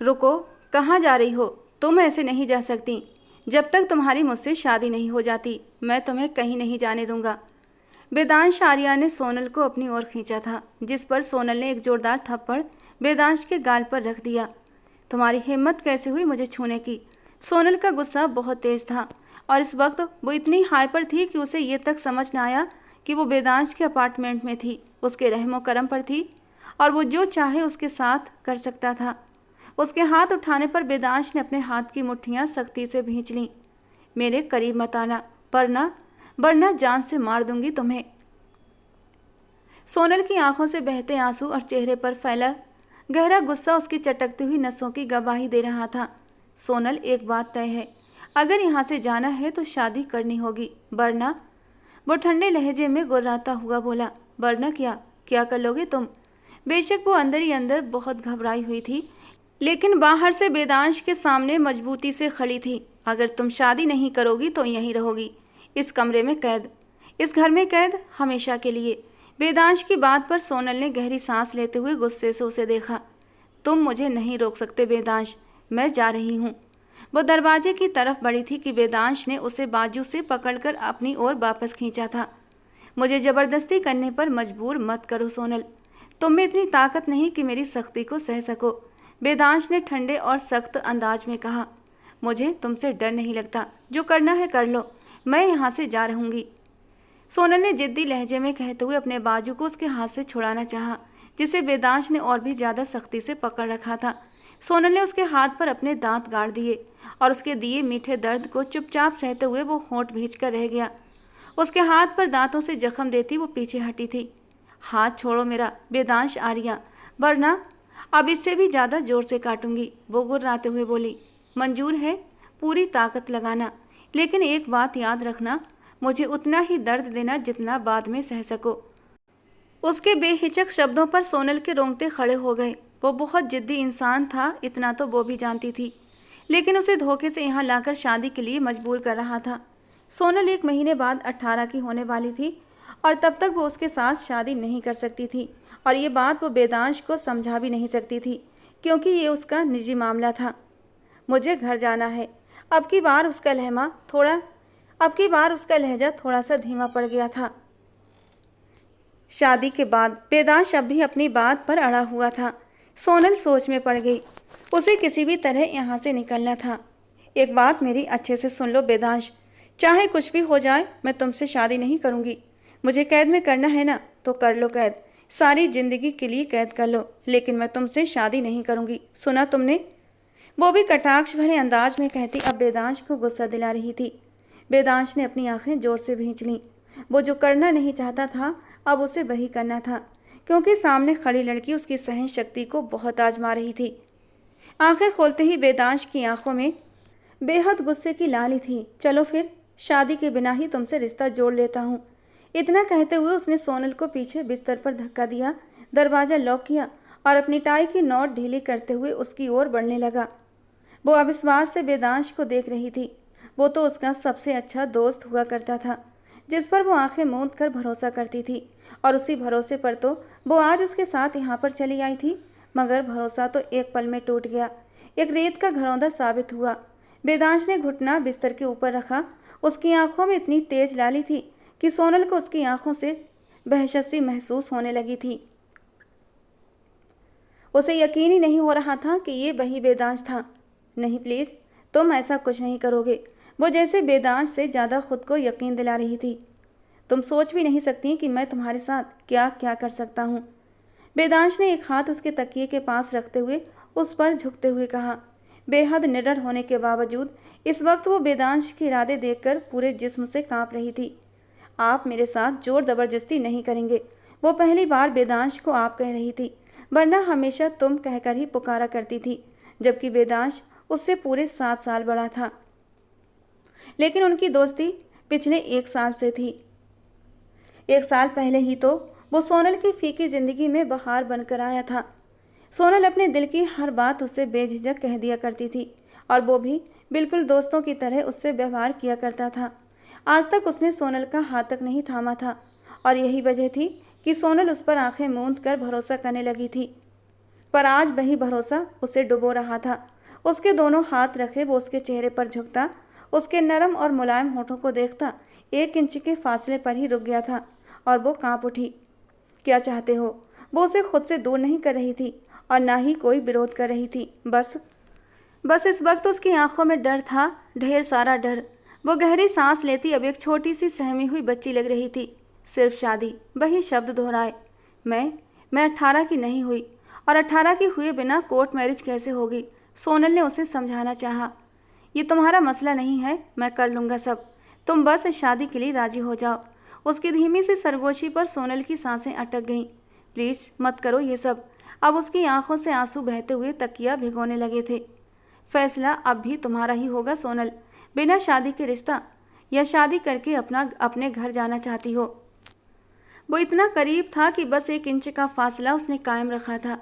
रुको, कहाँ जा रही हो? तुम ऐसे नहीं जा सकती। जब तक तुम्हारी मुझसे शादी नहीं हो जाती मैं तुम्हें कहीं नहीं जाने दूंगा। वेदांश आर्या ने सोनल को अपनी ओर खींचा था, जिस पर सोनल ने एक जोरदार थप्पड़ वेदांश के गाल पर रख दिया। तुम्हारी हिम्मत कैसे हुई मुझे छूने की? सोनल का गुस्सा बहुत तेज था और इस वक्त वो इतनी हाइपर थी कि उसे ये तक समझ न आया कि वो वेदांश के अपार्टमेंट में थी, उसके रहमो करम पर थी और वो जो चाहे उसके साथ कर सकता था। उसके हाथ उठाने पर वेदांश ने अपने हाथ की मुट्ठियां सख्ती से भींच लीं। मेरे करीब मत आना, वरना जान से मार दूंगी तुम्हें। सोनल की आंखों से बहते आंसू और चेहरे पर फैला गहरा गुस्सा उसकी चटकती हुई नसों की गवाही दे रहा था। सोनल, एक बात तय है, अगर यहाँ से जाना है तो शादी करनी होगी, वरना। वो ठंडे लहजे में गुर्राता हुआ बोला, वरना क्या? क्या कर लोगे तुम? बेशक वो अंदर ही अंदर बहुत घबराई हुई थी, लेकिन बाहर से वेदांश के सामने मजबूती से खड़ी थी। अगर तुम शादी नहीं करोगी तो यहीं रहोगी, इस कमरे में कैद, इस घर में कैद, हमेशा के लिए। वेदांश की बात पर सोनल ने गहरी सांस लेते हुए गुस्से से उसे देखा। तुम मुझे नहीं रोक सकते वेदांश, मैं जा रही हूँ। वो दरवाजे की तरफ बढ़ी थी कि वेदांश ने उसे बाजू से पकड़कर अपनी ओर वापस खींचा था। मुझे जबरदस्ती करने पर मजबूर मत करो सोनल, तुम में इतनी ताकत नहीं कि मेरी सख्ती को सह सको। वेदांश ने ठंडे और सख्त अंदाज में कहा। मुझे तुमसे डर नहीं लगता, जो करना है कर लो, मैं यहाँ से जा रहूँगी। सोनल ने जिद्दी लहजे में कहते हुए अपने बाजू को उसके हाथ से छुड़ाना चाहा, जिसे वेदांश ने और भी ज़्यादा सख्ती से पकड़ रखा था। सोनल ने उसके हाथ पर अपने दांत गाड़ दिए और उसके दिए मीठे दर्द को चुपचाप सहते हुए वो होंठ भींच कर रह गया। उसके हाथ पर दांतों से जख्म देती वो पीछे हटी थी। हाथ छोड़ो मेरा वेदांश आर्या, वरना अब इससे भी ज़्यादा जोर से काटूंगी, वो गुर्राते हुए बोली। मंजूर है, पूरी ताकत लगाना, लेकिन एक बात याद रखना, मुझे उतना ही दर्द देना जितना बाद में सह सको। उसके बेहिचक शब्दों पर सोनल के रोंगटे खड़े हो गए। वो बहुत जिद्दी इंसान था, इतना तो वो भी जानती थी, लेकिन उसे धोखे से यहाँ लाकर शादी के लिए मजबूर कर रहा था। सोनल 1 महीने बाद 18 की होने वाली थी और तब तक वो उसके साथ शादी नहीं कर सकती थी, और ये बात वो वेदांश को समझा भी नहीं सकती थी, क्योंकि ये उसका निजी मामला था। मुझे घर जाना है। अब की बार उसका लहजा थोड़ा सा धीमा पड़ गया था। शादी के बाद वेदांश अब भी अपनी बात पर अड़ा हुआ था। सोनल सोच में पड़ गई। उसे किसी भी तरह यहाँ से निकलना था। एक बात मेरी अच्छे से सुन लो वेदांश, चाहे कुछ भी हो जाए मैं तुमसे शादी नहीं करूँगी। मुझे कैद में करना है ना तो कर लो कैद, सारी जिंदगी के लिए कैद कर लो, लेकिन मैं तुमसे शादी नहीं करूँगी, सुना तुमने? वो भी कटाक्ष भरे अंदाज में कहती अब वेदांश को गुस्सा दिला रही थी। वेदांश ने अपनी आंखें जोर से भींच लीं। वो जो करना नहीं चाहता था अब उसे वही करना था, क्योंकि सामने खड़ी लड़की उसकी सहन शक्ति को बहुत आजमा रही थी। आंखें खोलते ही वेदांश की आंखों में बेहद गुस्से की लाली थी। चलो फिर, शादी के बिना ही तुमसे रिश्ता जोड़ लेता हूँ। इतना कहते हुए उसने सोनल को पीछे बिस्तर पर धक्का दिया, दरवाज़ा लॉक किया और अपनी टाई की नॉट ढीली करते हुए उसकी ओर बढ़ने लगा। वो अविश्वास से वेदांश को देख रही थी। वो तो उसका सबसे अच्छा दोस्त हुआ करता था, जिस पर वो आंखें मूंद कर भरोसा करती थी, और उसी भरोसे पर तो वो आज उसके साथ यहाँ पर चली आई थी। मगर भरोसा तो एक पल में टूट गया, एक रेत का घरौंदा साबित हुआ। वेदांश ने घुटना बिस्तर के ऊपर रखा। उसकी आंखों में इतनी तेज लाली थी कि सोनल को उसकी आंखों से वहशत सी महसूस होने लगी थी। उसे यकीन ही नहीं हो रहा था कि ये वही वेदांश था। नहीं प्लीज़, तुम ऐसा कुछ नहीं करोगे। वो जैसे वेदांश से ज़्यादा खुद को यकीन दिला रही थी। तुम सोच भी नहीं सकती कि मैं तुम्हारे साथ क्या क्या कर सकता हूँ। वेदांश ने एक हाथ उसके तकिए के पास रखते हुए उस पर झुकते हुए कहा। बेहद निडर होने के बावजूद इस वक्त वो वेदांश के इरादे देखकर पूरे जिस्म से कांप रही थी। आप मेरे साथ जोर ज़बरदस्ती नहीं करेंगे। वो पहली बार वेदांश को आप कह रही थी, वरना हमेशा तुम कहकर ही पुकारा करती थी, जबकि वेदांश उससे पूरे 7 साल बड़ा था। लेकिन उनकी दोस्ती पिछले 1 साल से थी। 1 साल पहले ही तो वो सोनल की फीकी जिंदगी में बहार बनकर आया था। सोनल अपने दिल की हर बात उससे बेझिझक कह दिया करती थी, और वो भी बिल्कुल दोस्तों की तरह उससे व्यवहार किया करता था। आज तक उसने सोनल का हाथ तक नहीं थामा था, और यही वजह थी कि सोनल उस पर आंखें मूंद कर भरोसा करने लगी थी। पर आज वही भरोसा उसे डुबो रहा था। उसके दोनों हाथ रखे वो उसके चेहरे पर झुकता, उसके नरम और मुलायम होठों को देखता। 1 इंच के फासले पर ही रुक गया था और वो कांप उठी। क्या चाहते हो? वो उसे खुद से दूर नहीं कर रही थी और ना ही कोई विरोध कर रही थी। बस इस वक्त उसकी आंखों में डर था, ढेर सारा डर। वो गहरी सांस लेती अब एक छोटी सी सहमी हुई बच्ची लग रही थी। सिर्फ शादी, वही शब्द दोहराए। मैं 18 की नहीं हुई, और 18 की हुए बिना कोर्ट मैरिज कैसे होगी? सोनल ने उसे समझाना चाहा। ये तुम्हारा मसला नहीं है, मैं कर लूँगा सब। तुम बस इस शादी के लिए राजी हो जाओ। उसकी धीमी सी सरगोशी पर सोनल की सांसें अटक गईं। प्लीज़ मत करो ये सब। अब उसकी आंखों से आंसू बहते हुए तकिया भिगोने लगे थे। फैसला अब भी तुम्हारा ही होगा सोनल। बिना शादी के रिश्ता, या शादी करके अपने घर जाना चाहती हो? वो इतना करीब था कि बस 1 इंच का फासला उसने कायम रखा था।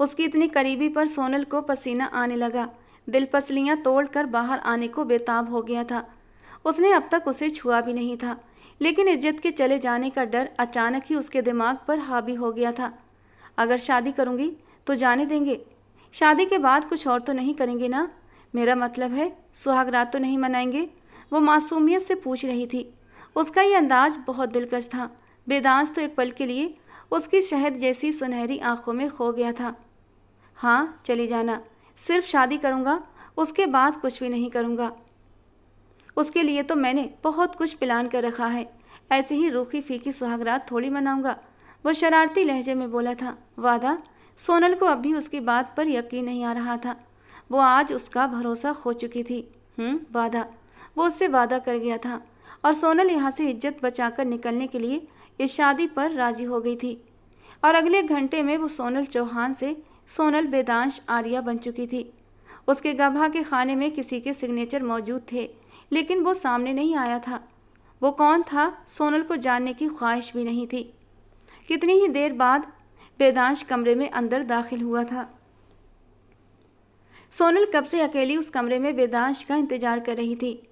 उसकी इतनी करीबी पर सोनल को पसीना आने लगा। दिल पसलियां तोड़कर बाहर आने को बेताब हो गया था। उसने अब तक उसे छुआ भी नहीं था, लेकिन इज्जत के चले जाने का डर अचानक ही उसके दिमाग पर हावी हो गया था। अगर शादी करूंगी तो जाने देंगे? शादी के बाद कुछ और तो नहीं करेंगे ना? मेरा मतलब है सुहाग रात तो नहीं मनाएंगे? वो मासूमियत से पूछ रही थी। उसका ये अंदाज बहुत दिलकश था। वेदांश तो एक पल के लिए उसकी शहद जैसी सुनहरी आंखों में खो गया था। हाँ, चली जाना। सिर्फ शादी करूँगा, उसके बाद कुछ भी नहीं करूँगा। उसके लिए तो मैंने बहुत कुछ प्लान कर रखा है। ऐसे ही रूखी फीकी सुहागरात थोड़ी मनाऊंगा। वो शरारती लहजे में बोला था। वादा? सोनल को अब भी उसकी बात पर यकीन नहीं आ रहा था। वो आज उसका भरोसा खो चुकी थी। वादा? वो उससे वादा कर गया था और सोनल यहाँ से इज्जत बचाकर निकलने के लिए इस शादी पर राजी हो गई थी। और अगले घंटे में वो सोनल चौहान से सोनल वेदांश आर्या बन चुकी थी। उसके गभा के खाने में किसी के सिग्नेचर मौजूद थे, लेकिन वो सामने नहीं आया था। वो कौन था, सोनल को जानने की ख्वाहिश भी नहीं थी। कितनी ही देर बाद वेदांश कमरे में अंदर दाखिल हुआ था। सोनल कब से अकेली उस कमरे में वेदांश का इंतजार कर रही थी।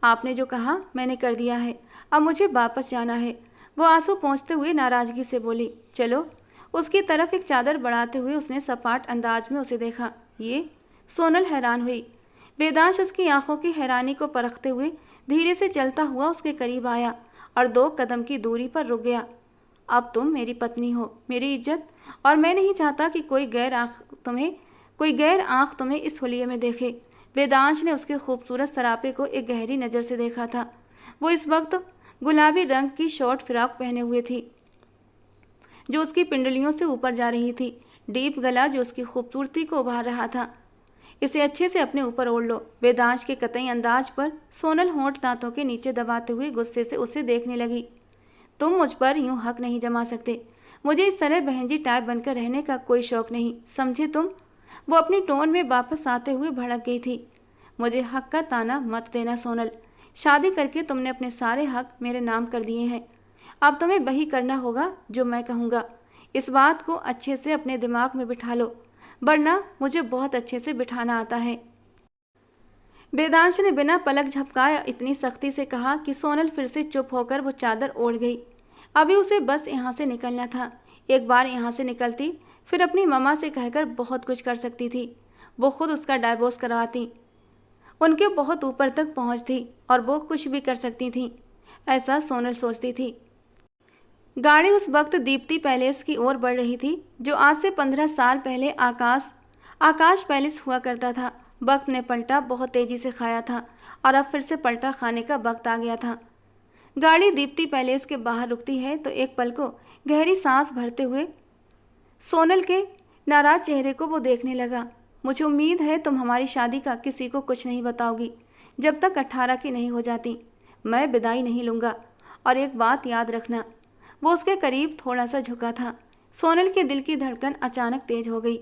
आपने जो कहा मैंने कर दिया है, अब मुझे वापस जाना है। वो आंसू पोंछते हुए नाराजगी से बोली। चलो। उसकी तरफ एक चादर बढ़ाते हुए उसने सपाट अंदाज में उसे देखा। ये? सोनल हैरान हुई। वेदांश उसकी आंखों की हैरानी को परखते हुए धीरे से चलता हुआ उसके करीब आया और 2 कदम की दूरी पर रुक गया। अब तुम मेरी पत्नी हो, मेरी इज्जत, और मैं नहीं चाहता कि कोई गैर आंख तुम्हें इस हुलिये में देखे। वेदांश ने उसके खूबसूरत सरापे को एक गहरी नज़र से देखा था। वो इस वक्त गुलाबी रंग की शॉर्ट फ्रॉक पहने हुए थी जो उसकी पिंडलियों से ऊपर जा रही थी। डीप गला जो उसकी खूबसूरती को उभार रहा था। इसे अच्छे से अपने ऊपर ओढ़ लो। वेदांश के कतई अंदाज पर सोनल होंठ दांतों के नीचे दबाते हुए गुस्से से उसे देखने लगी। तुम मुझ पर यूं हक नहीं जमा सकते। मुझे इस तरह बहनजी टाइप बनकर रहने का कोई शौक नहीं, समझे तुम? वो अपनी टोन में वापस आते हुए भड़क गई थी। मुझे हक का ताना मत देना सोनल। शादी करके तुमने अपने सारे हक मेरे नाम कर दिए हैं। अब तुम्हें वही करना होगा जो मैं कहूँगा। इस बात को अच्छे से अपने दिमाग में बिठा लो, वरना मुझे बहुत अच्छे से बिठाना आता है। वेदांश ने बिना पलक झपकाए इतनी सख्ती से कहा कि सोनल फिर से चुप होकर वो चादर ओढ़ गई। अभी उसे बस यहाँ से निकलना था। एक बार यहाँ से निकलती फिर अपनी मम्मा से कहकर बहुत कुछ कर सकती थी। वो खुद उसका डाइवोर्स करवाती, उनके बहुत ऊपर तक पहुँचती और वो कुछ भी कर सकती थी, ऐसा सोनल सोचती थी। गाड़ी उस वक्त दीप्ति पैलेस की ओर बढ़ रही थी, जो आज से 15 साल पहले आकाश पैलेस हुआ करता था। वक्त ने पलटा बहुत तेजी से खाया था और अब फिर से पलटा खाने का वक्त आ गया था। गाड़ी दीप्ति पैलेस के बाहर रुकती है तो एक पल को गहरी सांस भरते हुए सोनल के नाराज चेहरे को वो देखने लगा। मुझे उम्मीद है तुम हमारी शादी का किसी को कुछ नहीं बताओगी जब तक 18 की नहीं हो जाती। मैं विदाई नहीं लूँगा, और एक बात याद रखना। वो उसके करीब थोड़ा सा झुका था। सोनल के दिल की धड़कन अचानक तेज हो गई।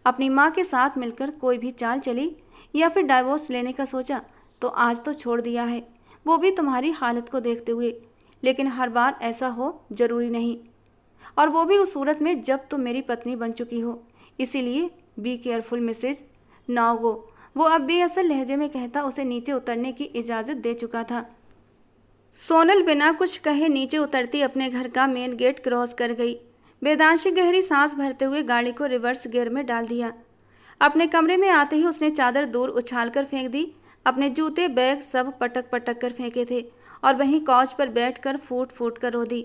अपनी माँ के साथ मिलकर कोई भी चाल चली या फिर डाइवोर्स लेने का सोचा तो आज तो छोड़ दिया है, वो भी तुम्हारी हालत को देखते हुए। लेकिन हर बार ऐसा हो जरूरी नहीं, और वो भी उस सूरत में जब तुम मेरी पत्नी बन चुकी हो। इसीलिए be careful Mrs. Now go. वो अब बेअसल लहजे में कहता उसे नीचे उतरने की इजाज़त दे चुका था। सोनल बिना कुछ कहे नीचे उतरती अपने घर का मेन गेट क्रॉस कर गई। वेदांश ने गहरी सांस भरते हुए गाड़ी को रिवर्स गियर में डाल दिया। अपने कमरे में आते ही उसने चादर दूर उछालकर फेंक दी। अपने जूते बैग सब पटक पटक कर फेंके थे और वहीं कॉच पर बैठकर फूट फूट कर रो दी।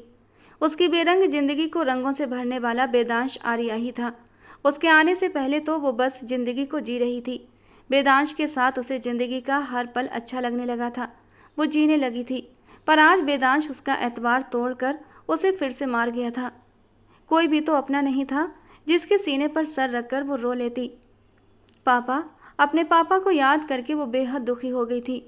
उसकी बेरंग जिंदगी को रंगों से भरने वाला वेदांश आर्या ही था। उसके आने से पहले तो वो बस जिंदगी को जी रही थी। वेदांश के साथ उसे जिंदगी का हर पल अच्छा लगने लगा था। वो जीने लगी थी। पर आज वेदांश उसका एतबार तोड़कर उसे फिर से मार गया था। कोई भी तो अपना नहीं था जिसके सीने पर सर रखकर वो रो लेती। पापा, अपने पापा को याद करके वो बेहद दुखी हो गई थी।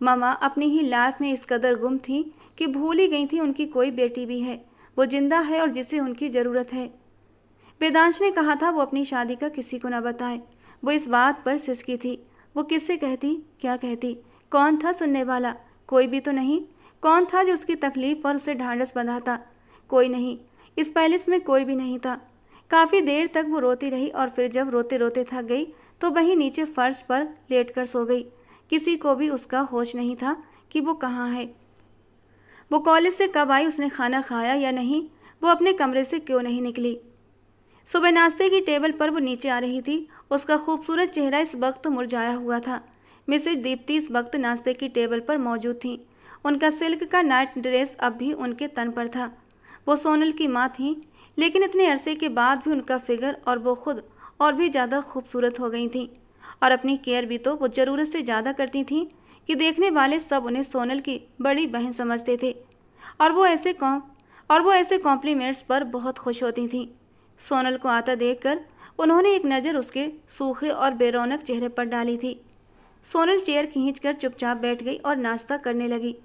मामा अपनी ही लाइफ में इस कदर गुम थी कि भूल ही गई थी उनकी कोई बेटी भी है, वो जिंदा है और जिसे उनकी ज़रूरत है। वेदांश ने कहा था वो अपनी शादी का किसी को न बताए। वो इस बात पर सिसकी थी। वो किससे कहती, क्या कहती? कौन था सुनने वाला? कोई भी तो नहीं। कौन था जो उसकी तकलीफ पर उसे ढांढस बंधाता? कोई नहीं। इस पैलेस में कोई भी नहीं था। काफ़ी देर तक वो रोती रही और फिर जब रोते रोते थक गई तो वहीं नीचे फर्श पर लेटकर सो गई। किसी को भी उसका होश नहीं था कि वो कहाँ है। वो कॉलेज से कब आई, उसने खाना खाया या नहीं, वो अपने कमरे से क्यों नहीं निकली। सुबह नाश्ते की टेबल पर वो नीचे आ रही थी। उसका खूबसूरत चेहरा इस वक्त मुरझाया हुआ था। मिसेज दीप्ति इस वक्त नाश्ते की टेबल पर मौजूद थीं। उनका सिल्क का नाइट ड्रेस अब भी उनके तन पर था। वो सोनल की माँ थीं, लेकिन इतने अरसे के बाद भी उनका फिगर और वो खुद और भी ज़्यादा खूबसूरत हो गई थीं। और अपनी केयर भी तो वो ज़रूरत से ज़्यादा करती थीं कि देखने वाले सब उन्हें सोनल की बड़ी बहन समझते थे और वो ऐसे कॉम्प्लीमेंट्स पर बहुत खुश होती थीं। सोनल को आता देखकर उन्होंने एक नज़र उसके सूखे और बेरौनक चेहरे पर डाली थी। सोनल चेयर खींचकर चुपचाप बैठ गई और नाश्ता करने लगी।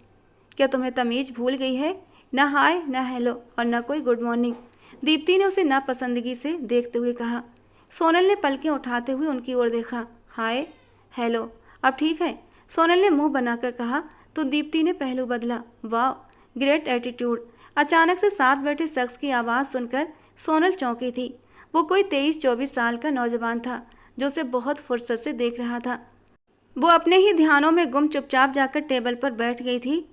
क्या तुम्हें तमीज़ भूल गई है? ना हाय, ना हेलो और ना कोई गुड मॉर्निंग, दीप्ति ने उसे नापसंदगी से देखते हुए कहा। सोनल ने पलकें उठाते हुए उनकी ओर देखा। हाय, हेलो, अब ठीक है, सोनल ने मुंह बनाकर कहा तो दीप्ति ने पहलू बदला। वाह, ग्रेट एटीट्यूड। अचानक से साथ बैठे शख्स की आवाज़ सुनकर सोनल चौंकी थी। वो कोई 23-24 साल का नौजवान था जो उसे बहुत फुर्सत से देख रहा था। वो अपने ही ध्यानों में गुम चुपचाप जाकर टेबल पर बैठ गई थी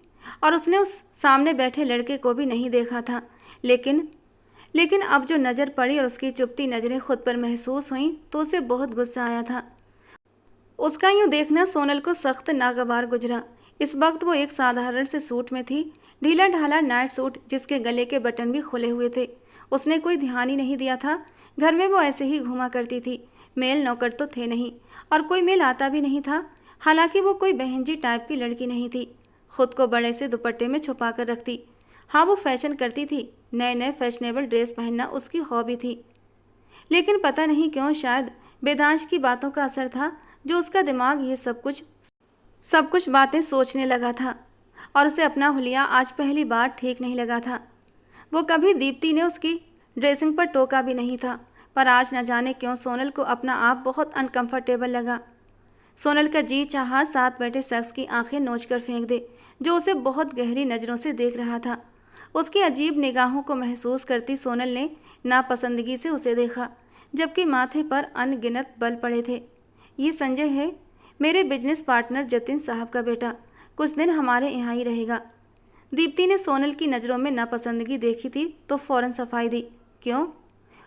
और उसने उस सामने बैठे लड़के को भी नहीं देखा था। लेकिन अब जो नज़र पड़ी और उसकी चुपती नज़रें खुद पर महसूस हुईं तो उसे बहुत गुस्सा आया था। उसका यूँ देखना सोनल को सख्त नागवार गुजरा। इस वक्त वो एक साधारण से सूट में थी, ढीला ढाला नाइट सूट जिसके गले के बटन भी खुले हुए थे। उसने कोई ध्यान ही नहीं दिया था। घर में वो ऐसे ही घूमा करती थी। मेल नौकर तो थे नहीं और कोई मेल आता भी नहीं था। हालांकि वो कोई बहनजी टाइप की लड़की नहीं थी। खुद को बड़े से दुपट्टे में छुपा कर रखती। हाँ, वो फैशन करती थी। नए नए फैशनेबल ड्रेस पहनना उसकी हॉबी थी। लेकिन पता नहीं क्यों, शायद वेदांश की बातों का असर था जो उसका दिमाग ये सब कुछ बातें सोचने लगा था और उसे अपना हुलिया आज पहली बार ठीक नहीं लगा था। वो कभी दीप्ति ने उसकी ड्रेसिंग पर टोका भी नहीं था, पर आज न जाने क्यों सोनल को अपना आप बहुत अनकंफर्टेबल लगा। सोनल का जी चाहा साथ बैठे शख्स की आंखें नोचकर फेंक दे जो उसे बहुत गहरी नज़रों से देख रहा था। उसकी अजीब निगाहों को महसूस करती सोनल ने नापसंदगी से उसे देखा, जबकि माथे पर अनगिनत बल पड़े थे। ये संजय है, मेरे बिजनेस पार्टनर जतिन साहब का बेटा। कुछ दिन हमारे यहाँ ही रहेगा। दीप्ति ने सोनल की नज़रों में नापसंदगी देखी थी तो फौरन सफाई दी। क्यों?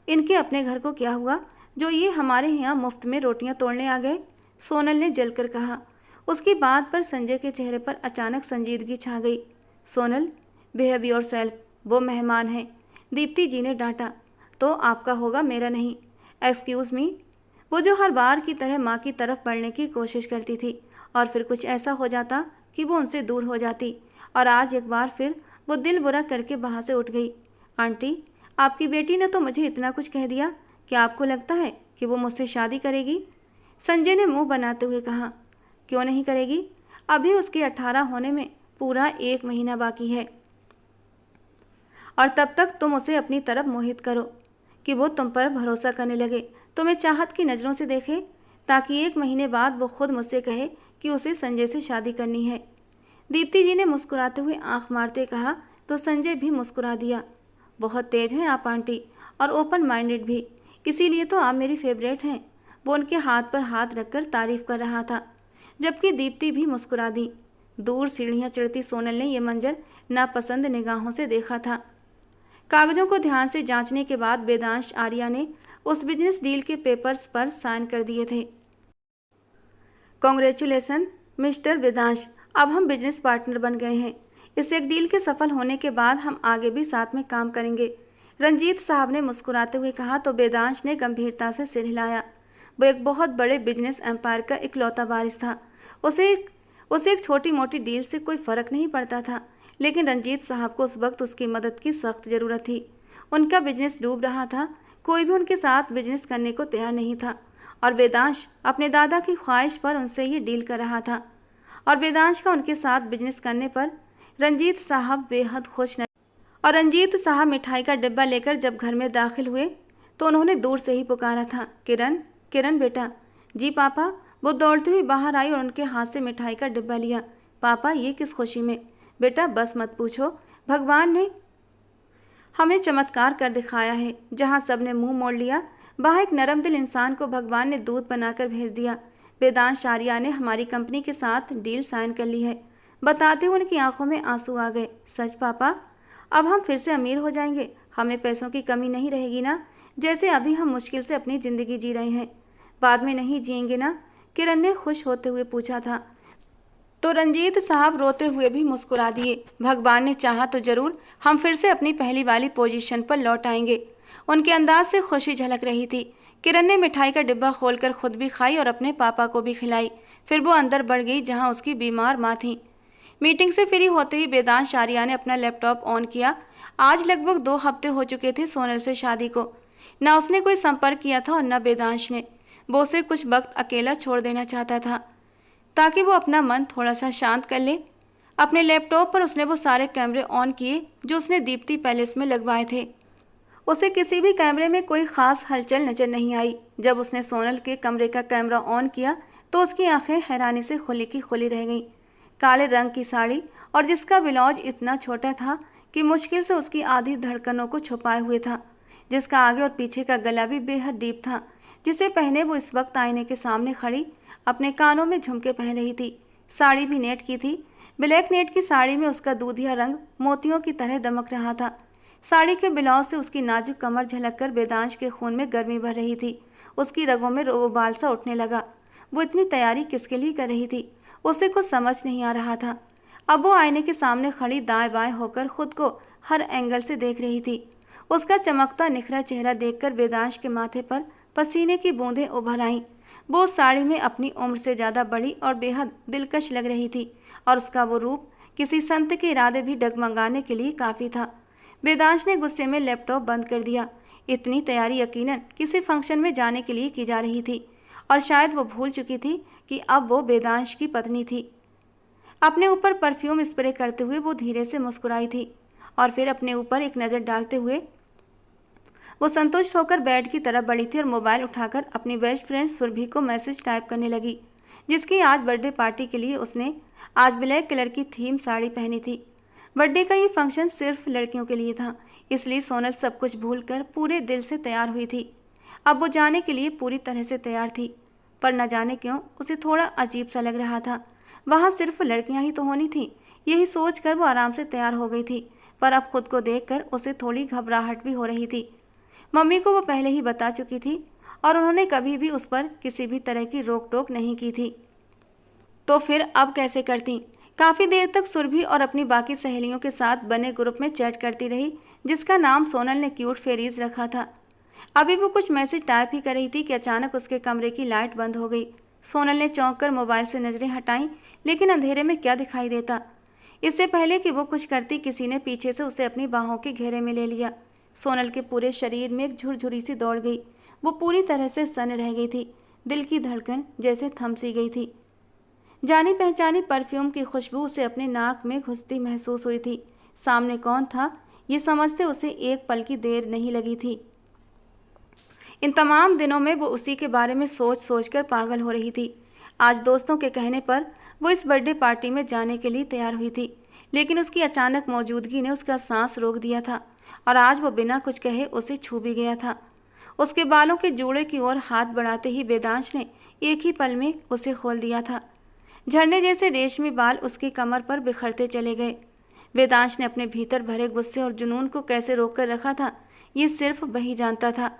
इनके अपने घर को क्या हुआ जो ये हमारे यहाँ मुफ्त में रोटियाँ तोड़ने आ गए? सोनल ने जलकर कहा। उसकी बात पर संजय के चेहरे पर अचानक संजीदगी छा गई। सोनल, बिहेव योरसेल्फ, वो मेहमान हैं, दीप्ति जी ने डांटा। तो आपका होगा, मेरा नहीं। Excuse me. वो जो हर बार की तरह माँ की तरफ बढ़ने की कोशिश करती थी और फिर कुछ ऐसा हो जाता कि वो उनसे दूर हो जाती, और आज एक बार फिर वो दिल बुरा करके वहाँ से उठ गई। आंटी, आपकी बेटी ने तो मुझे इतना कुछ कह दिया, क्या आपको लगता है कि वो मुझसे शादी करेगी? संजय ने मुंह बनाते हुए कहा। क्यों नहीं करेगी? अभी उसके 18 होने में पूरा 1 महीना बाकी है और तब तक तुम उसे अपनी तरफ मोहित करो कि वो तुम पर भरोसा करने लगे, तुम्हें चाहत की नज़रों से देखे, ताकि 1 महीने बाद वो खुद मुझसे कहे कि उसे संजय से शादी करनी है। दीप्ति जी ने मुस्कुराते हुए आंख मारते कहा तो संजय भी मुस्कुरा दिया। बहुत तेज हैं आप आंटी, और ओपन माइंडेड भी, इसीलिए तो आप मेरी फेवरेट हैं। वो उनके हाथ पर हाथ रखकर तारीफ कर रहा था, जबकि दीप्ति भी मुस्कुरा दी। दूर सीढ़ियाँ चढ़ती सोनल ने यह मंजर नापसंद निगाहों से देखा था। कागजों को ध्यान से जांचने के बाद वेदांश आर्या ने उस बिजनेस डील के पेपर्स पर साइन कर दिए थे। कांग्रेचुलेसन मिस्टर वेदांश, अब हम बिजनेस पार्टनर बन गए हैं। इस एक डील के सफल होने के बाद हम आगे भी साथ में काम करेंगे, रंजीत साहब ने मुस्कुराते हुए कहा तो वेदांश ने गंभीरता से सिर हिलाया। वो एक बहुत बड़े बिजनेस एम्पायर का इकलौता वारिस था। उसे एक छोटी मोटी डील से कोई फर्क नहीं पड़ता था, लेकिन रंजीत साहब को उस वक्त उसकी मदद की सख्त ज़रूरत थी। उनका बिजनेस डूब रहा था, कोई भी उनके साथ बिजनेस करने को तैयार नहीं था और वेदांश अपने दादा की ख्वाहिश पर उनसे ये डील कर रहा था। और वेदांश का उनके साथ बिजनेस करने पर रंजीत साहब बेहद खुश न। और रंजीत साहब मिठाई का डिब्बा लेकर जब घर में दाखिल हुए तो उन्होंने दूर से ही पुकारा था, किरण, किरण बेटा। जी पापा। वो दौड़ती हुई बाहर आई और उनके हाथ से मिठाई का डिब्बा लिया। पापा, ये किस खुशी में? बेटा बस मत पूछो, भगवान ने हमें चमत्कार कर दिखाया है। जहाँ सब ने मुंह मोड़ लिया, वहाँ एक नरम दिल इंसान को भगवान ने दूध बनाकर भेज दिया। वेदांश आर्या ने हमारी कंपनी के साथ डील साइन कर ली है। बताते हुए उनकी आंखों में आंसू आ गए। सच पापा? अब हम फिर से अमीर हो जाएंगे, हमें पैसों की कमी नहीं रहेगी ना? जैसे अभी हम मुश्किल से अपनी ज़िंदगी जी रहे हैं, बाद में नहीं जिएंगे ना? किरण ने खुश होते हुए पूछा था। तो रंजीत साहब रोते हुए भी मुस्कुरा दिए। भगवान ने चाहा तो जरूर हम फिर से अपनी पहली वाली पोजीशन पर लौट आएंगे। उनके अंदाज से खुशी झलक रही थी। किरण ने मिठाई का डिब्बा खोलकर खुद भी खाई और अपने पापा को भी खिलाई। फिर वो अंदर बढ़ गई जहाँ उसकी बीमार माँ थी। मीटिंग से फ्री होते ही वेदांश आर्या ने अपना लैपटॉप ऑन किया। आज लगभग 2 हफ्ते हो चुके थे सोनल से शादी को। न उसने कोई संपर्क किया था और न वेदांश ने। वो उसे कुछ वक्त अकेला छोड़ देना चाहता था ताकि वो अपना मन थोड़ा सा शांत कर ले। अपने लैपटॉप पर उसने वो सारे कैमरे ऑन किए जो उसने दीप्ति पैलेस में लगवाए थे। उसे किसी भी कैमरे में कोई खास हलचल नजर नहीं आई। जब उसने सोनल के कमरे का कैमरा ऑन किया तो उसकी आंखें हैरानी से खुली की खुली रह गईं। काले रंग की साड़ी और जिसका ब्लाउज इतना छोटा था कि मुश्किल से उसकी आधी धड़कनों को छुपाए हुए था, जिसका आगे और पीछे का गला भी बेहद डीप था, जिसे पहने वो इस वक्त आईने के सामने खड़ी अपने कानों में झुमके पहन रही थी। साड़ी भी नेट की थी। ब्लैक नेट की साड़ी में उसका दूधिया रंग मोतियों की तरह दमक रहा था। साड़ी के ब्लाउज से उसकी नाजुक कमर झलककर वेदांश के खून में गर्मी भर रही थी। उसकी रगों में रोबाल सा उठने लगा। वो इतनी तैयारी किसके लिए कर रही थी, उसे कुछ समझ नहीं आ रहा था। अब वो आईने के सामने खड़ी दाएं बाएं होकर खुद को हर एंगल से देख रही थी। उसका चमकता निखरा चेहरा देखकर वेदांश के माथे पर पसीने की बूंदें उभर आईं। वो उस साड़ी में अपनी उम्र से ज़्यादा बड़ी और बेहद दिलकश लग रही थी और उसका वो रूप किसी संत के इरादे भी डगमगाने के लिए काफ़ी था। वेदांश ने गुस्से में लैपटॉप बंद कर दिया। इतनी तैयारी यकीनन किसी फंक्शन में जाने के लिए की जा रही थी और शायद वो भूल चुकी थी कि अब वो वेदांश की पत्नी थी। अपने ऊपर परफ्यूम स्प्रे करते हुए वो धीरे से मुस्कुराई थी और फिर अपने ऊपर एक नज़र डालते हुए वो संतुष्ट होकर बेड की तरफ बढ़ी थी और मोबाइल उठाकर अपनी बेस्ट फ्रेंड सुरभि को मैसेज टाइप करने लगी, जिसकी आज बर्थडे पार्टी के लिए उसने आज ब्लैक कलर की थीम साड़ी पहनी थी। बर्थडे का ये फंक्शन सिर्फ लड़कियों के लिए था, इसलिए सोनल सब कुछ भूलकर पूरे दिल से तैयार हुई थी। अब वो जाने के लिए पूरी तरह से तैयार थी, पर न जाने क्यों उसे थोड़ा अजीब सा लग रहा था। वहाँ सिर्फ लड़कियाँ ही तो होनी थी। यही सोचकर वो आराम से तैयार हो गई थी, पर अब खुद को देखकर उसे थोड़ी घबराहट भी हो रही थी। मम्मी को वो पहले ही बता चुकी थी और उन्होंने कभी भी उस पर किसी भी तरह की रोक टोक नहीं की थी। तो फिर अब कैसे करती? काफ़ी देर तक सुरभि और अपनी बाकी सहेलियों के साथ बने ग्रुप में चैट करती रही, जिसका नाम सोनल ने क्यूट फेरीज रखा था। अभी वो कुछ मैसेज टाइप ही कर रही थी कि अचानक उसके कमरे की लाइट बंद हो गई। सोनल ने चौंक कर मोबाइल से नज़रें हटाईं, लेकिन अंधेरे में क्या दिखाई देता। इससे पहले कि वो कुछ करती, किसी ने पीछे से उसे अपनी बाहों के घेरे में ले लिया। सोनल के पूरे शरीर में एक झुरझुरी सी दौड़ गई। वो पूरी तरह से सन्न रह गई थी। दिल की धड़कन जैसे थम सी गई थी। जानी पहचानी परफ्यूम की खुशबू उसे अपने नाक में घुसती महसूस हुई थी। सामने कौन था, ये समझते उसे एक पल की देर नहीं लगी थी। इन तमाम दिनों में वो उसी के बारे में सोच सोच कर पागल हो रही थी। आज दोस्तों के कहने पर वो इस बर्थडे पार्टी में जाने के लिए तैयार हुई थी, लेकिन उसकी अचानक मौजूदगी ने उसका सांस रोक दिया था और आज वो बिना कुछ कहे उसे छू भी गया था। उसके बालों के जूड़े की ओर हाथ बढ़ाते ही वेदांश ने एक ही पल में उसे खोल दिया था। झरने जैसे रेशमी बाल उसकी कमर पर बिखरते चले गए। वेदांश ने अपने भीतर भरे गुस्से और जुनून को कैसे रोक कर रखा था, ये सिर्फ वही जानता था।